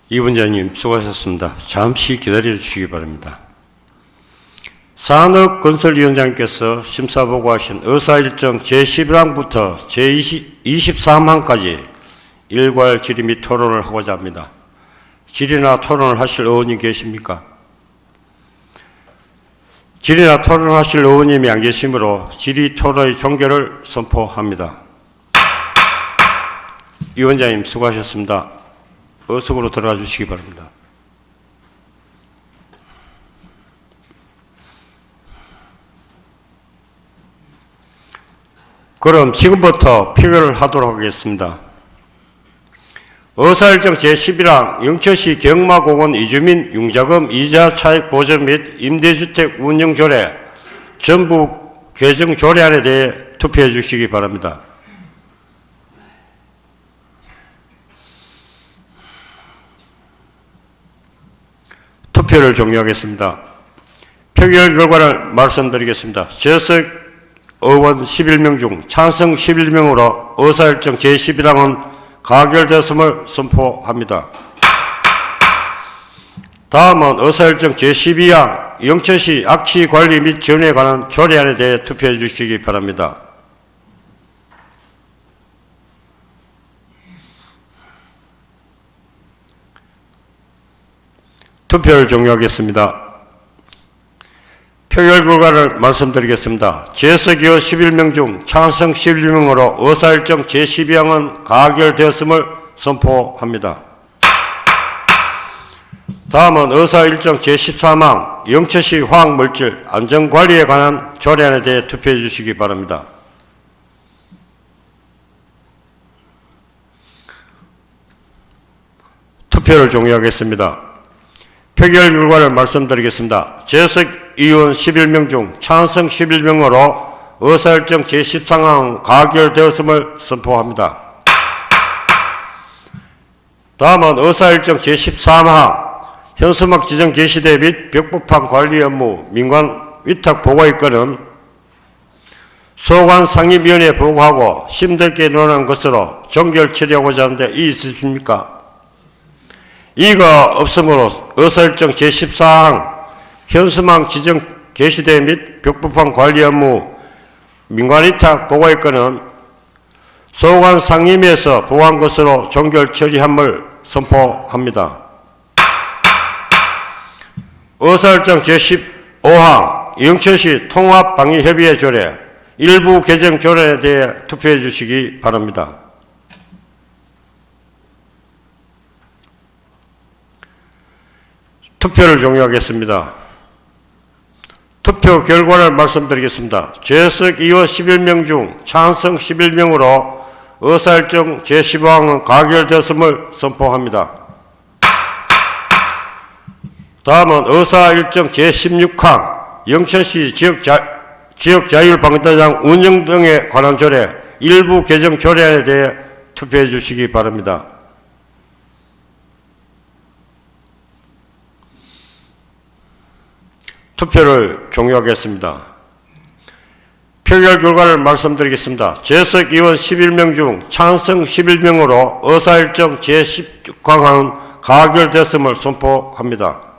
이 원장님 수고하셨습니다. 잠시 기다려 주시기 바랍니다. 산업건설위원장님께서 심사보고하신 의사일정 제11항부터 제23항까지 일괄 질의 및 토론을 하고자 합니다. 질의나 토론을 하실 의원님 계십니까? 질의나 토론하실 의원님이 안 계시므로 질의 토론의 종결을 선포합니다. 이 원장님 수고하셨습니다. 의석으로 들어가 주시기 바랍니다. 그럼 지금부터 표결을 하도록 하겠습니다. 의사일정 제11항 영천시 경마공원 이주민 융자금 이자 차익 보전 및 임대주택 운영조례 전부 개정 조례안에 대해 투표해 주시기 바랍니다. 투표를 종료하겠습니다. 표결 결과를 말씀드리겠습니다. 재석 의원 11명 중 찬성 11명으로 의사일정 제11항은 가결되었음을 선포합니다. 다음은 의사일정 제12항 영천시 악취관리 및 지원에 관한 조례안에 대해 투표해 주시기 바랍니다. 투표를 종료하겠습니다. 표결 결과를 말씀드리겠습니다. 재석 의원 11명 중 찬성 11명으로 의사일정 제12항은 가결되었음을 선포합니다. 다음은 의사일정 제13항 영천시 화학물질 안전관리에 관한 조례안에 대해 투표해 주시기 바랍니다. 투표를 종료하겠습니다. 표결 결과를 말씀드리겠습니다. 재석 의원 11명 중 찬성 11명으로 의사일정 제13항 가결되었음을 선포합니다. 다음은 의사일정 제13항 현수막 지정 개시대 및 벽보판 관리 업무 민관 위탁 보고의 건은 소관 상임위원회에 보고하고 심도있게 논한 것으로 종결 처리하고자 하는데 이의 있으십니까? 이의가 없으므로 의사일정 제14항 현수막 지정 개시대 및 벽보판 관리 업무 민관 위탁 보고의 건은 소관 상임위에서 보고한 것으로 종결 처리함을 선포합니다. 의사일정 제15항 영천시 통합방위협의회 조례 일부 개정 조례에 대해 투표해 주시기 바랍니다. 투표를 종료하겠습니다. 투표 결과를 말씀드리겠습니다. 재석 의원 11명 중 찬성 11명으로 의사일정 제15항은 가결되었음을 선포합니다. 다음은 의사일정 제16항 영천시 지역자율방위단장 운영 등에 관한 조례 일부 개정 조례안에 대해 투표해 주시기 바랍니다. 투표를 종료하겠습니다. 표결 결과를 말씀드리겠습니다. 재석 의원 11명 중 찬성 11명으로 의사일정 제16항은 가결됐음을 선포합니다.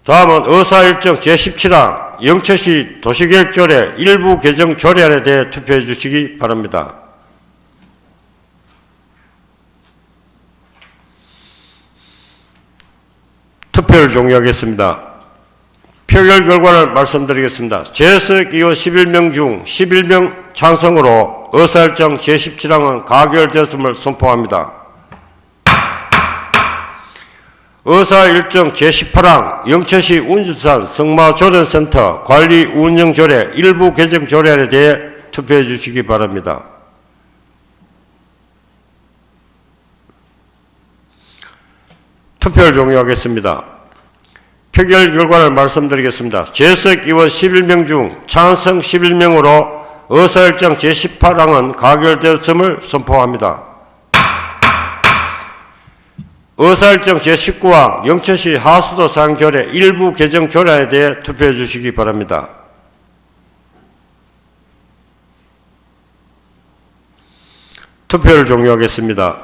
다음은 의사일정 제17항 영천시 도시계획조례 일부 개정 조례안에 대해 투표해 주시기 바랍니다. 투표를 종료하겠습니다. 표결 결과를 말씀드리겠습니다. 재석 의원 11명 중 11명 찬성으로 의사일정 제17항은 가결되었음을 선포합니다. 의사일정 제18항 영천시 운주산 성마조련센터 관리 운영 조례 일부 개정 조례안에 대해 투표해 주시기 바랍니다. 투표를 종료하겠습니다. 표결 결과를 말씀드리겠습니다. 재석 의원 11명 중 찬성 11명으로 의사일정 제18항은 가결되었음을 선포합니다. 의사일정 제19항 영천시 하수도 사용조례 일부 개정 조례안에 대해 투표해 주시기 바랍니다. 투표를 종료하겠습니다.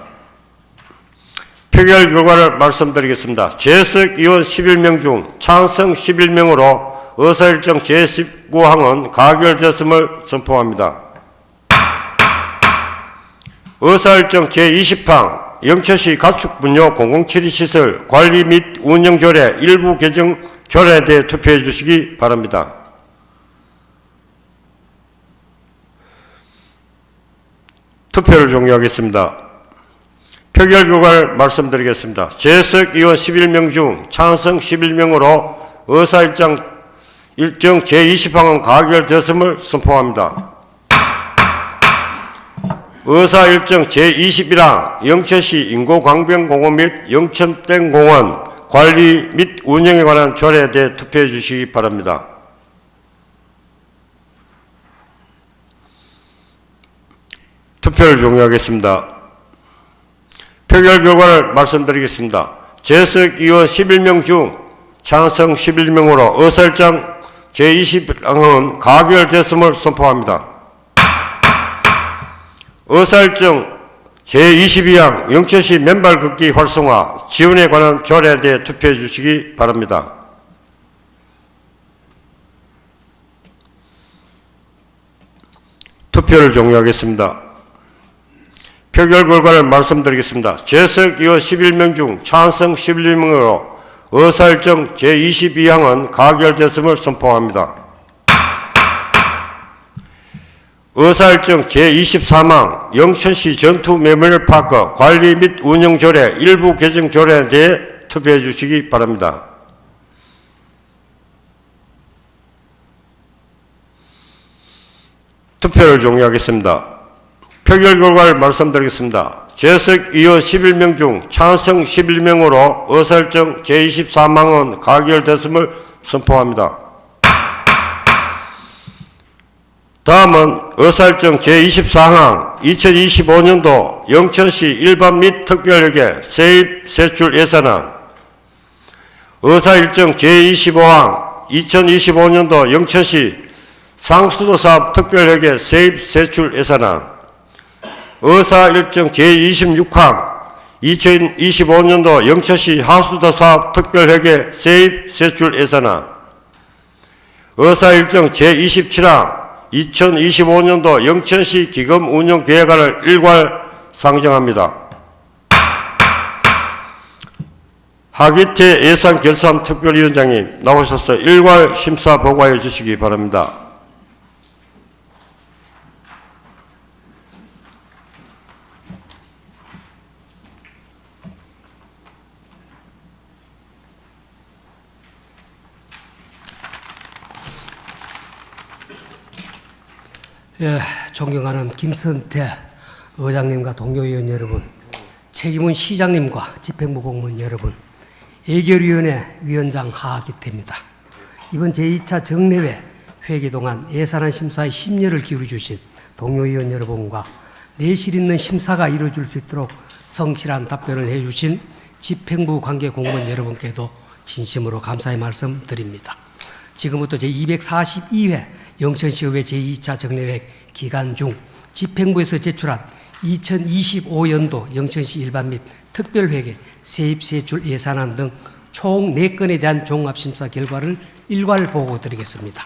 표결 결과를 말씀드리겠습니다. 재석 의원 11명 중 찬성 11명으로 의사일정 제19항은 가결되었음을 선포합니다. 의사일정 제20항 영천시 가축분뇨 공공치료시설 관리 및 운영 조례 일부 개정 조례에 대해 투표해 주시기 바랍니다. 투표를 종료하겠습니다. 표결 결과를 말씀드리겠습니다. 재석 의원 11명 중 찬성 11명으로 의사일정 제20항은 가결되었음을 선포합니다. 의사일정 제21항 영천시 인고광변공원 및 영천땡공원 관리 및 운영에 관한 조례에 대해 투표해 주시기 바랍니다. 투표를 종료하겠습니다. 표결 결과를 말씀드리겠습니다. 재석 의원 11명 중 찬성 11명으로 의사일정 제20항은 가결됐음을 선포합니다. 의사일정 제22항 영천시 맨발 걷기 활성화 지원에 관한 조례에 대해 투표해 주시기 바랍니다. 투표를 종료하겠습니다. 표결 결과를 말씀드리겠습니다. 재석 의원 11명 중 찬성 11명으로 의사일정 제22항은 가결됐음을 선포합니다. 의사일정 제23항 영천시 전투 메모리얼파크 관리 및 운영 조례 일부 개정 조례에 대해 투표해 주시기 바랍니다. 투표를 종료하겠습니다. 표결 결과를 말씀드리겠습니다. 재석 의원 11명 중 찬성 11명으로 의사일정 제23항은 가결됐음을 선포합니다. 다음은 의사일정 제24항 2025년도 영천시 일반 및 특별회계 세입 세출 예산안 의사일정 제25항 2025년도 영천시 상수도사업 특별회계 세입 세출 예산안 의사일정 제26항 2025년도 영천시 하수도사업 특별회계 세입 세출 예산안 의사일정 제27항 2025년도 영천시 기금 운영 계획안을 일괄 상정합니다. 하기태 예산결산특별위원장님 나오셔서 일괄 심사 보고해 주시기 바랍니다. 예, 존경하는 김선태 의장님과 동료 의원 여러분, 책임은 시장님과 집행부 공무원 여러분, 예결위원회 위원장 하기태입니다. 이번 제2차 정례회 회기 동안 예산안 심사에 심려를 기울여 주신 동료 의원 여러분과 내실 있는 심사가 이루어질 수 있도록 성실한 답변을 해주신 집행부 관계 공무원 여러분께도 진심으로 감사의 말씀 드립니다. 지금부터 제242회 영천시의회 제2차 정례회 기간 중 집행부에서 제출한 2025연도 영천시 일반 및 특별회계 세입세출 예산안 등 총 4건에 대한 종합심사 결과를 일괄 보고 드리겠습니다.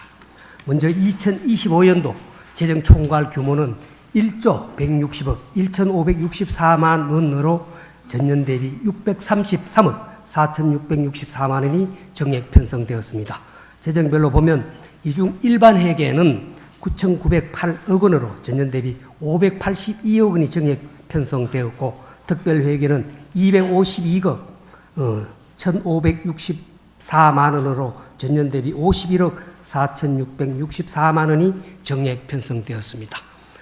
먼저 2025연도 재정 총괄 규모는 1조 160억 1,564만 원으로 전년 대비 633억 4,664만 원이 정액 편성되었습니다. 재정별로 보면 이 중 일반 회계는 9,908억 원으로 전년 대비 582억 원이 정액 편성되었고, 특별 회계는 252억 1,564만 원으로 전년 대비 51억 4,664만 원이 정액 편성되었습니다.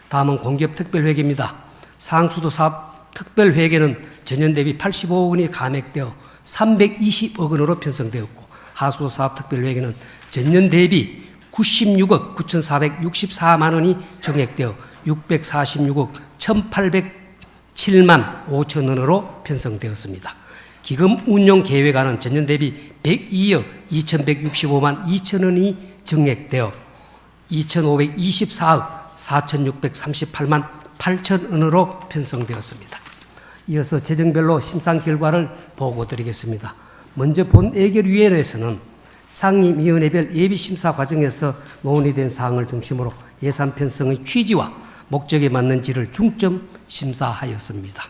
다음은 공기업 특별 회계입니다. 상수도 사업 특별 회계는 전년 대비 85억 원이 감액되어 320억 원으로 편성되었고, 하수도 사업 특별 회계는 전년 대비 96억 9,464만 원이 정액되어 646억 1,807만 5천 원으로 편성되었습니다. 기금 운용 계획안은 전년 대비 102억 2,165만 2천 원이 정액되어 2,524억 4,638만 8천 원으로 편성되었습니다. 이어서 재정별로 심상 결과를 보고 드리겠습니다. 먼저 본 예결위원회에서는 상임위원회별 예비심사 과정에서 논의된 사항을 중심으로 예산 편성의 취지와 목적에 맞는지를 중점 심사하였습니다.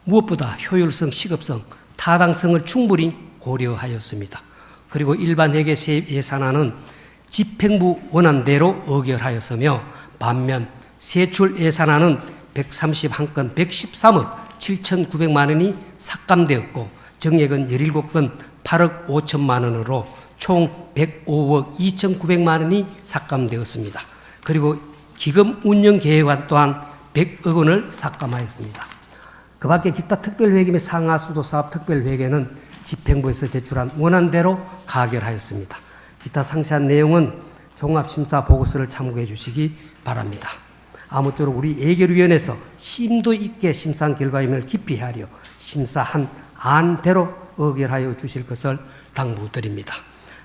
무엇보다 효율성, 시급성, 타당성을 충분히 고려하였습니다. 그리고 일반 회계 세입 예산안은 집행부 원안대로 의결하였으며, 반면 세출 예산안은 131건 113억 7,900만 원이 삭감되었고, 정액은 17건 8억 5천만 원으로 총 105억 2,900만 원이 삭감되었습니다. 그리고 기금 운영 계획안 또한 100억 원을 삭감하였습니다. 그 밖에 기타 특별회계 및 상하수도 사업 특별회계는 집행부에서 제출한 원안대로 가결하였습니다. 기타 상세한 내용은 종합심사 보고서를 참고해 주시기 바랍니다. 아무쪼록 우리 예결위원회에서 심도 있게 심사 결과임을 깊이 헤아려 심사한 안대로 의결하여 주실 것을 당부드립니다.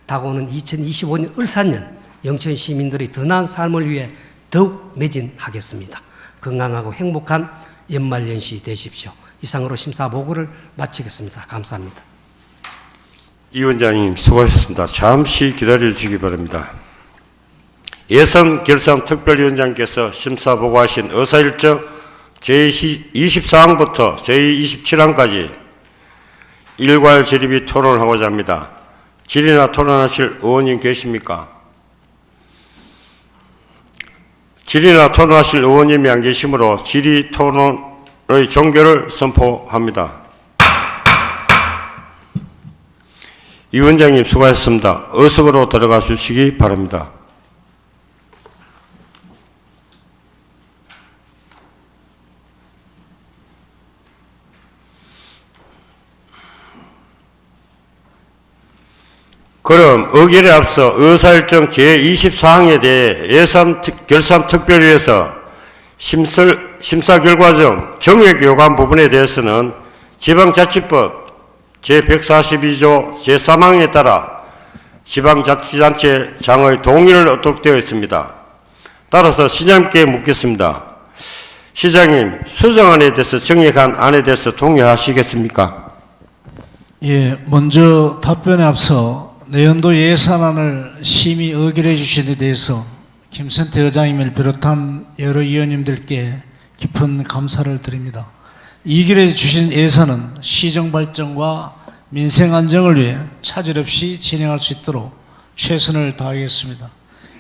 다가오는 2025년 을사년 영천 시민들이 더 나은 삶을 위해 더욱 매진하겠습니다. 건강하고 행복한 연말연시 되십시오. 이상으로 심사 보고를 마치겠습니다. 감사합니다. 이 위원장님 수고하셨습니다. 잠시 기다려 주시기 바랍니다. 예산결산특별위원장께서 심사 보고하신 의사일정 제20사항부터 제27항까지 일괄 질의 토론을 하고자 합니다. 질의나 토론하실 의원님 계십니까? 질의나 토론하실 의원님이 안 계시므로 질의 토론의 종결을 선포합니다. 이 위원장님 수고하셨습니다. 의석으로 들어가 주시기 바랍니다. 그럼 의결에 앞서 의사일정 제24항에 대해 예산결산특별위에서 심사 결과 중 정액 요구한 부분에 대해서는 지방자치법 제142조 제3항에 따라 지방자치단체장의 동의를 얻도록 되어 있습니다. 따라서 시장님께 묻겠습니다. 시장님, 수정안에 대해서 정액한 안에 대해서 동의하시겠습니까? 예, 먼저 답변에 앞서 내년도 예산안을 심의 의결해 주신 데 대해서 김선태 의장님을 비롯한 여러 의원님들께 깊은 감사를 드립니다. 의결해 주신 예산은 시정 발전과 민생 안정을 위해 차질 없이 진행할 수 있도록 최선을 다하겠습니다.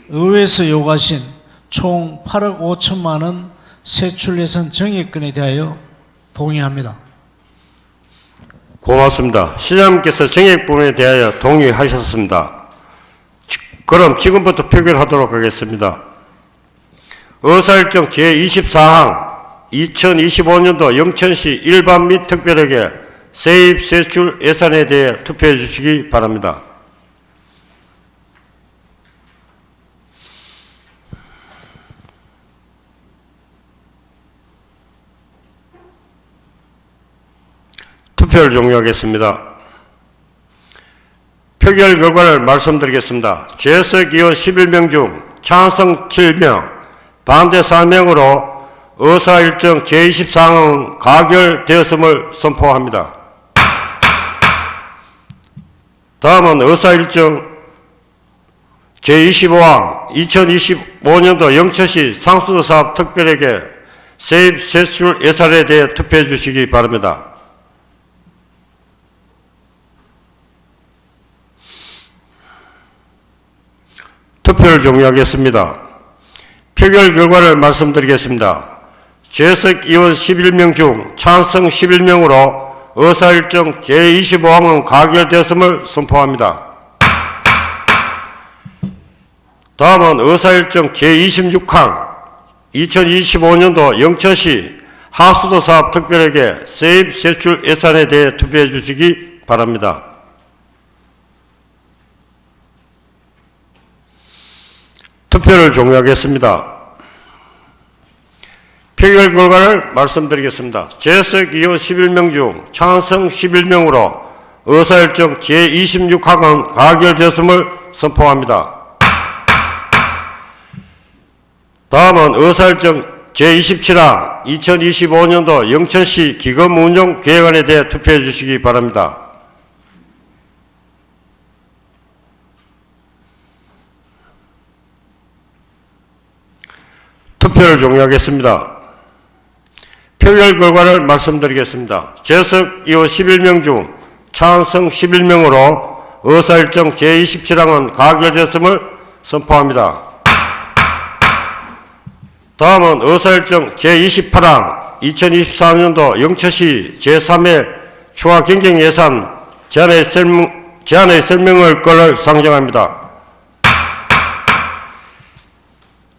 의회에서 요구하신 총 8억 5천만 원 세출 예산 정액건에 대하여 동의합니다. 고맙습니다. 시장님께서 정액 부분에 대하여 동의하셨습니다. 그럼 지금부터 표결하도록 하겠습니다. 의사일정 제24항 2025년도 영천시 일반 및 특별에게 세입 세출 예산에 대해 투표해 주시기 바랍니다. 투표를 종료하겠습니다. 표결 결과를 말씀드리겠습니다. 재석 의원 11명 중 찬성 7명, 반대 4명으로 의사일정 제24항은 가결되었음을 선포합니다. 다음은 의사일정 제25항 2025년도 영천시 상수도 사업 특별에게 세입 세출 예산에 대해 투표해 주시기 바랍니다. 투표를 종료하겠습니다. 표결 결과를 말씀드리겠습니다. 재석 의원 11명 중 찬성 11명으로 의사일정 제25항은 가결되었음을 선포합니다. 다음은 의사일정 제26항 2025년도 영천시 하수도 사업 특별에게 세입 세출 예산에 대해 투표해 주시기 바랍니다. 투표를 종료하겠습니다. 표결 결과를 말씀드리겠습니다. 재석 의원 11명 중 찬성 11명으로 의사일정 제26항은 가결되었음을 선포합니다. 다음은 의사일정 제27항 2025년도 영천시 기금 운영 계획안에 대해 투표해 주시기 바랍니다. 투표를 종료하겠습니다. 표결 결과를 말씀드리겠습니다. 재석 의원 11명 중 찬성 11명으로 의사일정 제27항은 가결되었음을 선포합니다. 다음은 의사일정 제28항 2024년도 영천시 제3회 추가 경정 예산 제안의 설명을 건을 상정합니다.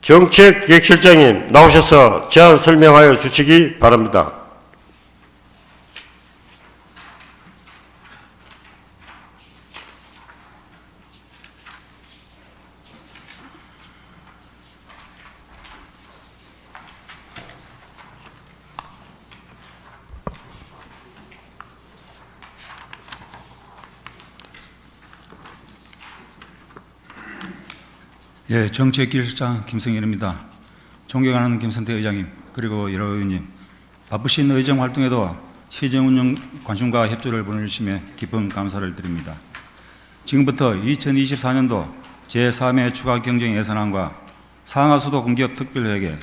정책기획실장님 나오셔서 제안 설명하여 주시기 바랍니다. 예, 정책기획실장 김성현입니다. 존경하는 김선태 의장님, 그리고 여러 의원님, 바쁘신 의정 활동에도 시정 운영 관심과 협조를 보내주시며 깊은 감사를 드립니다. 지금부터 2024년도 제3회 추가 경정 예산안과 상하수도 공기업 특별회계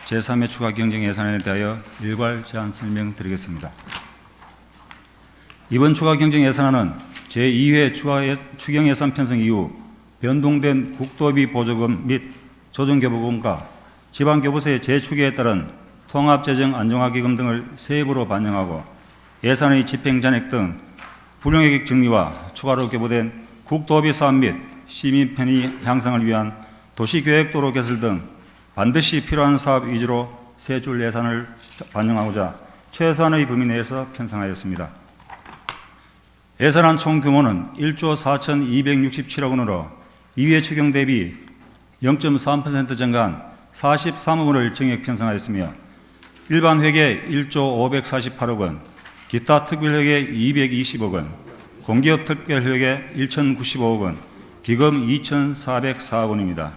제3회 추가 경정 예산안에 대하여 일괄 제안 설명드리겠습니다. 이번 추가 경정 예산안은 제2회 추경 예산 편성 이후 변동된 국도비 보조금 및 조정교부금과 지방교부세의 재추계에 따른 통합재정 안정화기금 등을 세입으로 반영하고 예산의 집행잔액 등 불용액 정리와 추가로 교부된 국도비 사업 및 시민 편의 향상을 위한 도시계획도로 개설 등 반드시 필요한 사업 위주로 세출 예산을 반영하고자 최소한의 범위 내에서 편성하였습니다. 예산안 총 규모는 1조 4,267억 원으로 2회 추경 대비 0.3% 증가한 43억 원을 정액 편성하였으며 일반 회계 1조 548억 원, 기타 특별회계 220억 원, 공기업 특별회계 1,095억 원, 기금 2,404억 원입니다.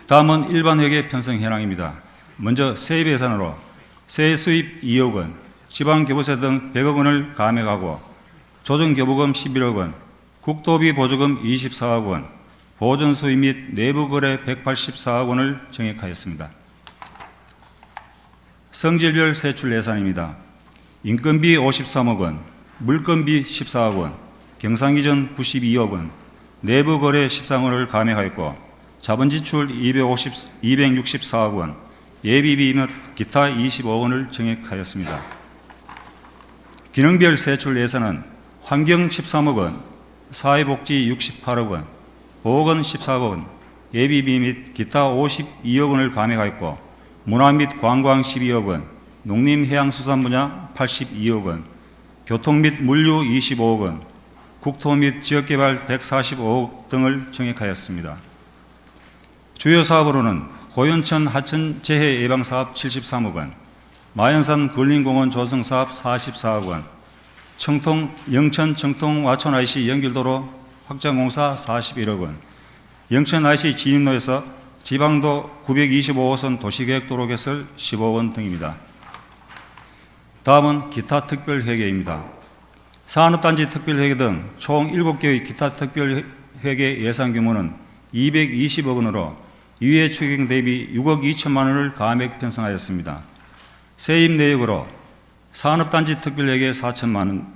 다음은 일반 회계 편성 현황입니다. 먼저 세입 예산으로 세액 수입 2억 원, 지방교부세 등 100억 원을 감액하고 조정교부금 11억 원, 국도비 보조금 24억 원, 보존수입 및 내부거래 184억 원을 정액하였습니다. 성질별 세출 예산입니다. 인건비 53억 원, 물건비 14억 원, 경상기전 92억 원, 내부거래 13억 원을 감액하였고 자본지출 264억 원, 예비비 및 기타 25억 원을 증액하였습니다. 기능별 세출 예산은 환경 13억 원, 사회복지 68억 원, 보건 14억 원, 예비비 및 기타 52억 원을 감액하였고 문화 및 관광 12억 원, 농림해양수산 분야 82억 원, 교통 및 물류 25억 원, 국토 및 지역개발 145억 등을 증액하였습니다. 주요 사업으로는 고연천 하천 재해 예방 사업 73억 원, 마연산 근린공원 조성 사업 44억 원, 영천 청통 와촌 IC 연결도로 확장 공사 41억 원, 영천 IC 진입로에서 지방도 925호선 도시계획도로 개설 15억 원 등입니다. 다음은 기타 특별회계입니다. 산업단지 특별회계 등 총 7개의 기타 특별회계 예산 규모는 220억 원으로 이외 추경 대비 6억 2천만 원을 감액 편성하였습니다. 세입 내역으로 산업단지 특별회계 4천만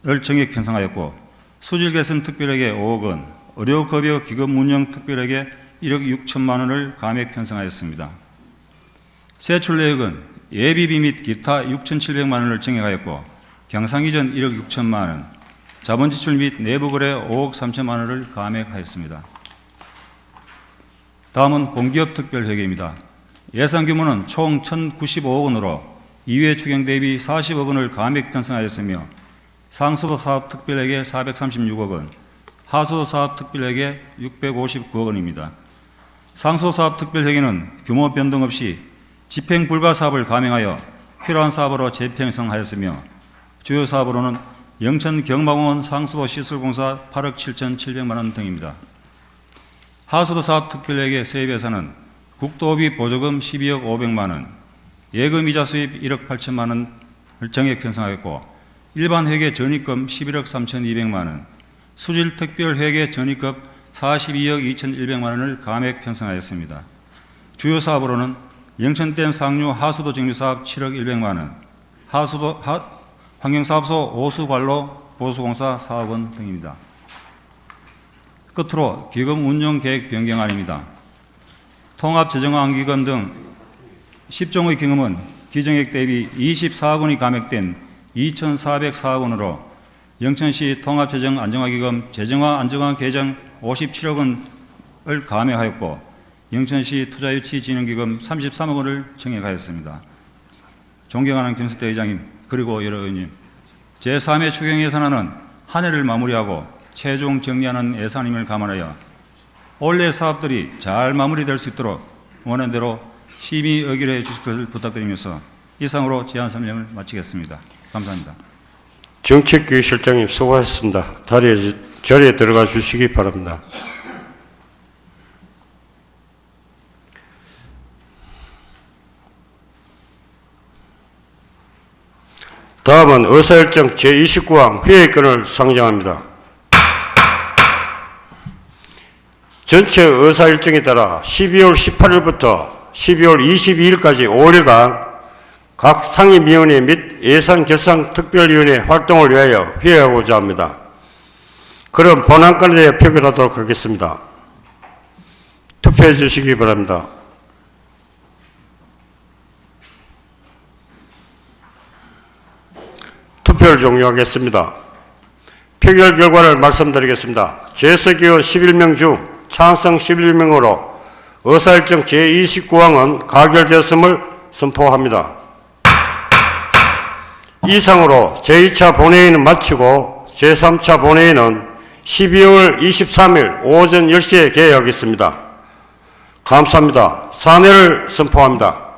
원을 증액 편성하였고 수질개선 특별회계 5억 원, 의료급여 기금 운영 특별회계 1억 6천만 원을 감액 편성하였습니다. 세출 내역은 예비비 및 기타 6,700만 원을 증액하였고 경상이전 1억 6천만 원, 자본지출 및 내부거래 5억 3천만 원을 감액하였습니다. 다음은 공기업 특별회계입니다. 예산 규모는 총 1,095억 원으로 이외 추경 대비 40억 원을 감액 편성하였으며 상수도 사업 특별회계 436억 원, 하수도 사업 특별회계 659억 원입니다. 상수도 사업 특별회계는 규모 변동 없이 집행 불가 사업을 감행하여 필요한 사업으로 재편성하였으며 주요 사업으로는 영천 경마공원 상수도 시설공사 8억 7,700만 원 등입니다. 하수도 사업 특별회계 세입 예산은 국도비 보조금 12억 500만 원, 예금이자 수입 1억 8천만 원을 정액 편성하였고 일반 회계 전입금 11억 3,200만 원, 수질 특별 회계 전입금 42억 2,100만 원을 감액 편성하였습니다. 주요 사업으로는 영천댐 상류 하수도 정비 사업 7억 100만 원, 환경사업소 오수관로 보수공사 4억 원 등입니다. 끝으로 기금 운영 계획 변경안입니다. 통합재정안기금 등 10종의 기금은 기정액 대비 24억 원이 감액된 2,404억 원으로 영천시 통합재정 안정화기금 재정화 안정화 계정 57억 원을 감액하였고 영천시 투자유치진흥기금 33억 원을 증액하였습니다. 존경하는 김성태 의장님 그리고 여러 의원님, 제3회 추경예산안은 한 해를 마무리하고 최종 정리하는 예산임을 감안하여 올해 사업들이 잘 마무리될 수 있도록 원하는 대로 심의 의결해 주실 것을 부탁드리면서 이상으로 제안 설명을 마치겠습니다. 감사합니다. 정책교육실장님 수고하셨습니다. 자리에 들어가 주시기 바랍니다. 다음은 의사일정 제29항 회의권을 상정합니다. 전체 의사일정에 따라 12월 18일부터 12월 22일까지 5일간 각 상임위원회 및 예산결산특별위원회 활동을 위하여 회의하고자 합니다. 그럼 본안건에 대해 표결하도록 하겠습니다. 투표해 주시기 바랍니다. 투표를 종료하겠습니다. 표결 결과를 말씀드리겠습니다. 재석의원 11명 중 찬성 11명으로 의사일정 제29항은 가결되었음을 선포합니다. 이상으로 제2차 본회의는 마치고 제3차 본회의는 12월 23일 오전 10시에 개회하겠습니다. 감사합니다. 사내를 선포합니다.